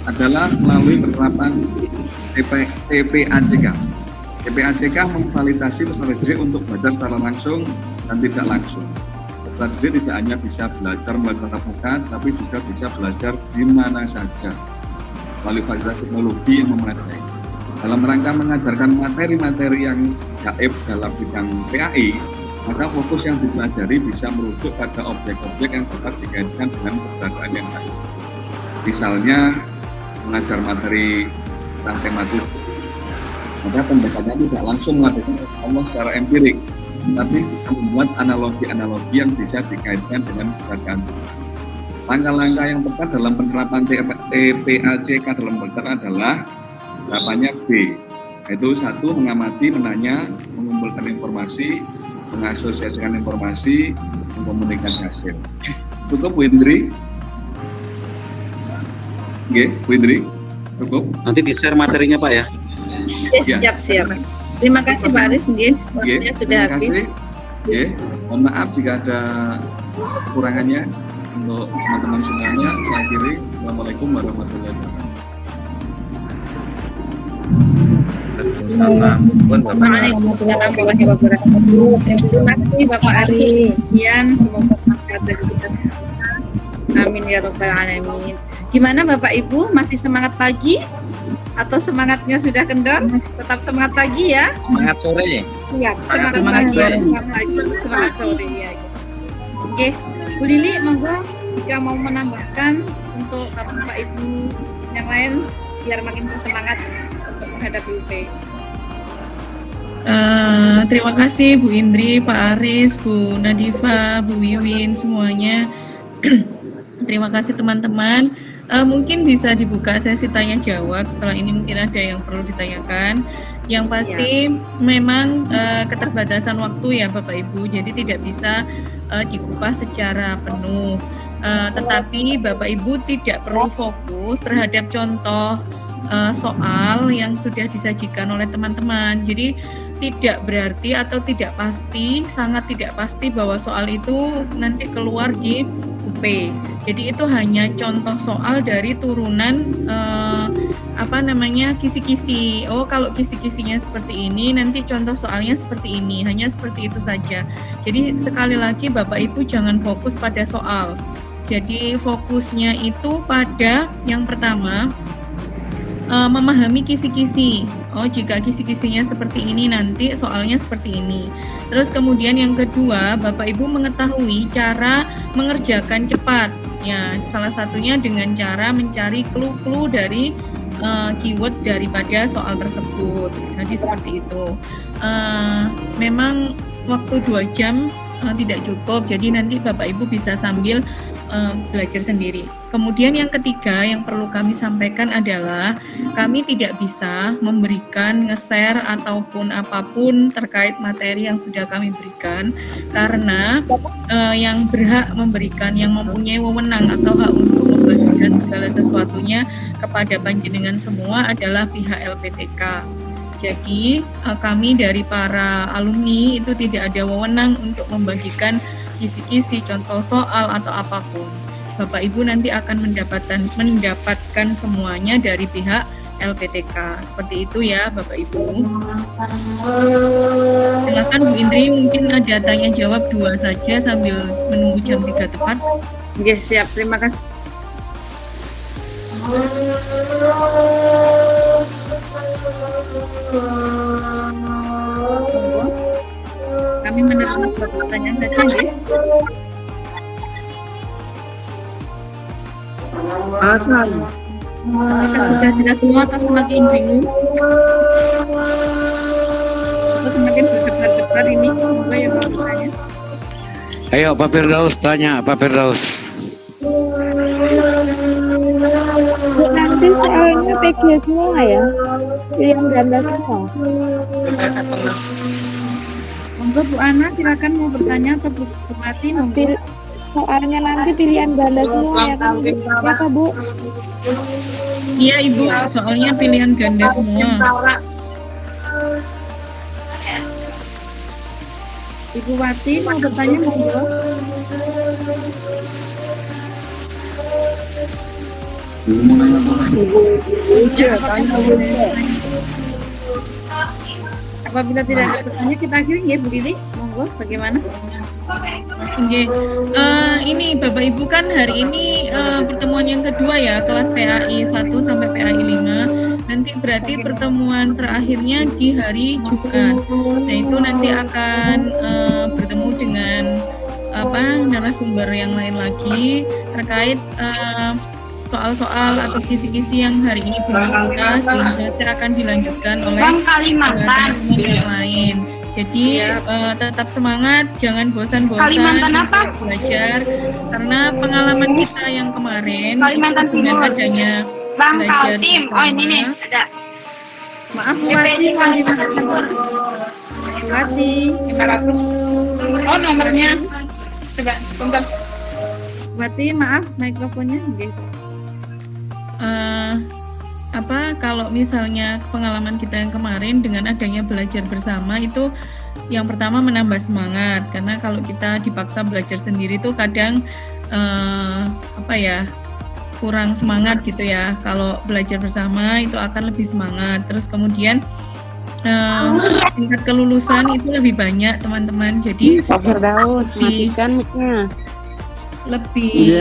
adalah melalui penerapan TPACK. TPACK memvalidasi peserta didik untuk belajar secara langsung dan tidak langsung. Peserta didik tidak hanya bisa belajar melalui tatap muka, tapi juga bisa belajar di mana saja melalui fasilitas teknologi yang memadai. dalam rangka mengajarkan materi-materi yang gaib dalam bidang PAI, maka fokus yang dipelajari bisa merujuk pada objek-objek yang dapat dikaitkan dengan keberadaan yang lain. Misalnya mengajar materi tentang tema tubuh, maka pendekatannya tidak langsung mengadakan Allah secara empirik, tapi membuat analogi-analogi yang bisa dikaitkan dengan keberadaan tubuh. Langkah-langkah yang tepat dalam penerapan TPAJK dalam belajar adalah tahapannya B, yaitu 1. Mengamati, menanya, mengumpulkan informasi, mengasosiasikan informasi, mengkomunikasi hasil. Cukup Bu Indri? Oke, Bu Indri, cukup? Nanti di-share materinya Pak ya. Siap. Terima kasih Pak Aris, waktunya sudah habis. Mohon maaf jika ada kekurangannya. Untuk teman-teman semuanya, saya akhiri. Assalamualaikum warahmatullahi wabarakatuh. Waalaikumsalam warahmatullahi wabarakatuh. Terima kasih Bapak Aris. Semoga bermanfaat bagi kita semua. Amin ya rabbal alamin. Gimana Bapak Ibu, masih semangat pagi atau semangatnya sudah kendor? Tetap semangat pagi ya. Semangat sore ya. Iya, semangat sore ya. Oke, Bu Lili, monggo jika mau menambahkan untuk Bapak Ibu yang lain biar makin bersemangat untuk menghadapi UP. Terima kasih Bu Indri, Pak Aris, Bu Nadifa, Bu Wiwin semuanya. Terima kasih teman-teman. Mungkin bisa dibuka sesi tanya jawab. Setelah ini mungkin ada yang perlu ditanyakan. Yang pasti memang keterbatasan waktu ya Bapak Ibu, jadi tidak bisa dikupas secara penuh. Tetapi Bapak Ibu tidak perlu fokus terhadap contoh soal yang sudah disajikan oleh teman-teman. Jadi tidak berarti atau tidak pasti, sangat tidak pasti bahwa soal itu nanti keluar di UP. Jadi itu hanya contoh soal dari turunan kisi-kisi. Oh, kalau kisi-kisinya seperti ini, nanti contoh soalnya seperti ini. Hanya seperti itu saja. Jadi sekali lagi Bapak Ibu jangan fokus pada soal. Jadi fokusnya itu pada yang pertama, memahami kisi-kisi. Oh, jika kisi-kisinya seperti ini, nanti soalnya seperti ini. Terus kemudian yang kedua, Bapak Ibu mengetahui cara mengerjakan cepat. Ya, salah satunya dengan cara mencari clue-clue dari keyword daripada soal tersebut. Jadi seperti itu. Memang waktu 2 jam tidak cukup, jadi nanti Bapak Ibu bisa sambil belajar sendiri. Kemudian yang ketiga yang perlu kami sampaikan adalah kami tidak bisa memberikan, nge-share ataupun apapun terkait materi yang sudah kami berikan, karena yang berhak memberikan, yang mempunyai wewenang atau hak untuk membagikan segala sesuatunya kepada panjenengan semua adalah pihak LPTK. Jadi kami dari para alumni itu tidak ada wewenang untuk membagikan kisi-kisi, contoh soal atau apapun. Bapak Ibu nanti akan mendapatkan semuanya dari pihak LPTK. Seperti itu ya Bapak Ibu. Silakan Bu Indri, mungkin ada tanya jawab 2 saja sambil menunggu jam 3 tepat. Oke, siap. Terima kasih. Kami menerima pertanyaan saja ya. Apakah sudah jelas semua atau semakin bingung? Atau semakin berdebar-debar ini? Semoga yang mau bertanya. Ayo Pak Firdaus tanya, Pak Firdaus. Nanti soalnya PG semua ya, pilihan ganda semua. Monggo Bu Ana, silakan mau bertanya atau Bu Mati, monggo. Soalnya nanti pilihan ganda semua ya kan, ya Kak Bu? Iya Ibu, soalnya pilihan ganda semua. Ibu Wati mau bertanya, monggo. Apabila tidak ada pertanyaan, kita akhiri ya Bu Lili, monggo, bagaimana? Oke, ini Bapak Ibu kan hari ini pertemuan yang kedua ya, kelas PAI 1 sampai PAI 5. Nanti berarti pertemuan terakhirnya di hari Jumat. Nah itu nanti akan bertemu dengan narasumber yang lain lagi terkait soal-soal atau kisi-kisi yang hari ini belum tuntas, belum selesai akan dilanjutkan oleh teman-teman yang lain. Jadi tetap semangat, jangan bosan-bosan belajar, karena pengalaman kita yang kemarin dengan adanya belajar ada. Maaf Wati, Wati 500. Oh nomornya. Coba bentar. Wati, maaf mikrofonnya. Kalau misalnya pengalaman kita yang kemarin dengan adanya belajar bersama itu yang pertama menambah semangat, karena kalau kita dipaksa belajar sendiri itu kadang kurang semangat gitu ya. Kalau belajar bersama itu akan lebih semangat. Terus kemudian tingkat kelulusan itu lebih banyak teman-teman, jadi lebih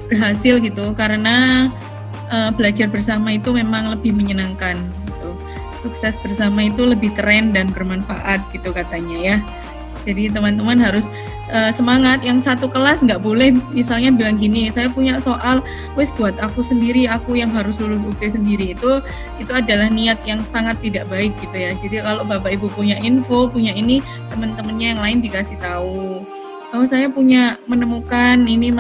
berhasil gitu, karena belajar bersama itu memang lebih menyenangkan gitu. Sukses bersama itu lebih keren dan bermanfaat gitu katanya ya. Jadi teman-teman harus semangat. Yang satu kelas nggak boleh misalnya bilang gini, saya punya soal wes buat aku sendiri, aku yang harus lulus UP sendiri. Itu adalah niat yang sangat tidak baik gitu ya. Jadi kalau Bapak Ibu punya info, punya ini, teman-temannya yang lain dikasih tahu. Oh saya punya menemukan ini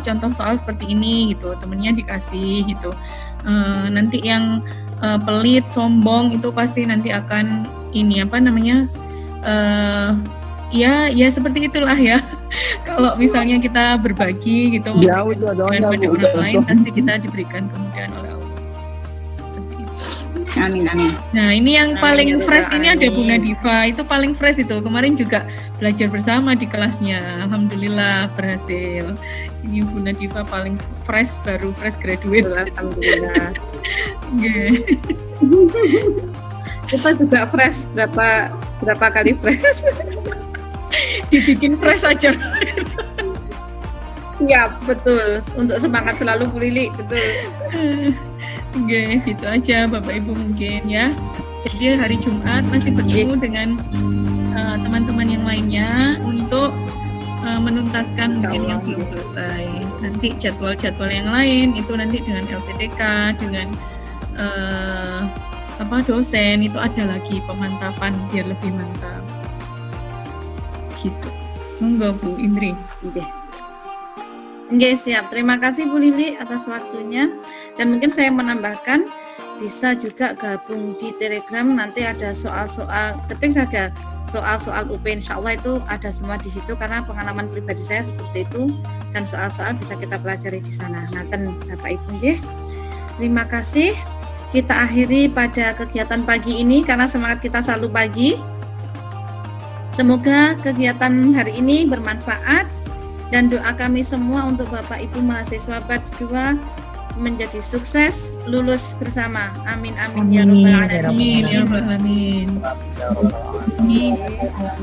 contoh soal seperti ini gitu, temennya dikasih gitu. Nanti yang pelit, sombong itu pasti nanti akan ini ya seperti itulah ya. Kalau misalnya kita berbagi gitu pada orang lain, pasti kita diberikan kemudahan oleh Allah. Amin. Nah ini yang paling fresh ini ada Bu Nadifa, itu paling fresh itu. Kemarin juga belajar bersama di kelasnya, alhamdulillah berhasil. Ini Bu Nadifa paling fresh, baru fresh graduate. Alhamdulillah. Kita juga fresh, berapa kali fresh. Dibikin fresh aja. Ya betul, untuk semangat selalu Bu Lili, betul. Gitu aja Bapak Ibu mungkin ya. Jadi hari Jumat masih bertemu dengan teman-teman yang lainnya untuk menuntaskan mungkin yang belum selesai. Nanti jadwal-jadwal yang lain itu nanti dengan LPTK, dengan dosen itu ada lagi pemantapan biar lebih mantap. Gitu. Monggo Bu Indri. Oke, siap. Terima kasih Bu Lili atas waktunya. Dan mungkin saya menambahkan, bisa juga gabung di Telegram. Nanti ada soal-soal, ketik saja soal-soal UP, insya Allah itu ada semua di situ, karena pengalaman pribadi saya seperti itu, dan soal-soal bisa kita pelajari di sana. Nah, Bapak Ibu, terima kasih. Kita akhiri pada kegiatan pagi ini, karena semangat kita selalu pagi. Semoga kegiatan hari ini bermanfaat. Dan doa kami semua untuk Bapak Ibu mahasiswa batch 2 menjadi sukses, lulus bersama. Amin ya rabbal alamin.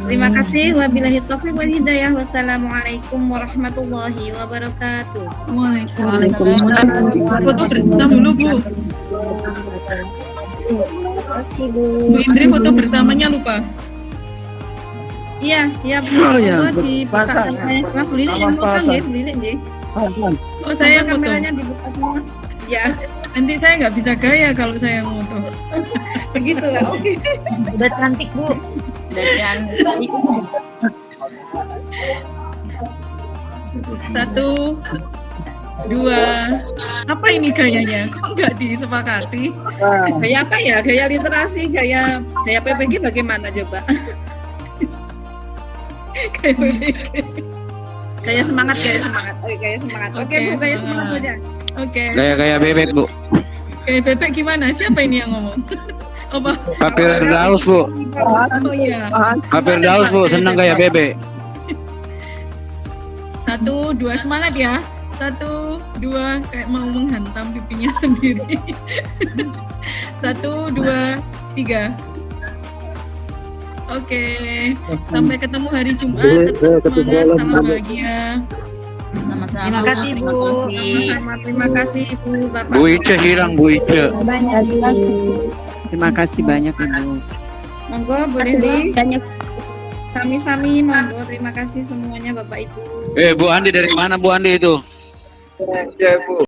Terima kasih. Wabillahi taufiq wal hidayah. Wassalamualaikum warahmatullahi wabarakatuh. Waalaikumsalam. Foto bersama dulu Bu. Bu Indri foto bersamanya lupa. Iya, dibuka saya semua, Bu Lili yang foto nggih, Bu Lili nggih. Oh, saya yang foto. Kameranya dibuka semua. Ya. Nanti saya nggak bisa gaya kalau saya yang foto. Begitu lah, oke. Udah cantik, Bu. Udah cantik. 1, 2. Apa ini gayanya? Kok nggak disepakati? Gaya apa ya? Gaya literasi, gaya PPG bagaimana coba? Gaya semangat. Oke Bu, gaya semangat saja. Oke. Gaya bebek Bu. Gaya bebek gimana? Siapa ini yang ngomong? Pak Firdaus Bu. Oh iya. Pak Firdaus Bu, senang gaya bebek. 1, 2 semangat ya. 1, 2 kayak mau menghantam pipinya sendiri. 1, 2, 3. Oke, sampai ketemu hari Jumat. Tetap semangat, salam bahagia. Selamat Sama-sama. Terima kasih, Bu. Sama-sama. Terima kasih Ibu, Bapak. Bu Ice hilang, Bu Ice. Terima kasih banyak Ibu. Monggo boleh di sami-sami, monggo. Terima kasih semuanya Bapak Ibu. Bu Andi dari mana Bu Andi itu? Ya Bu.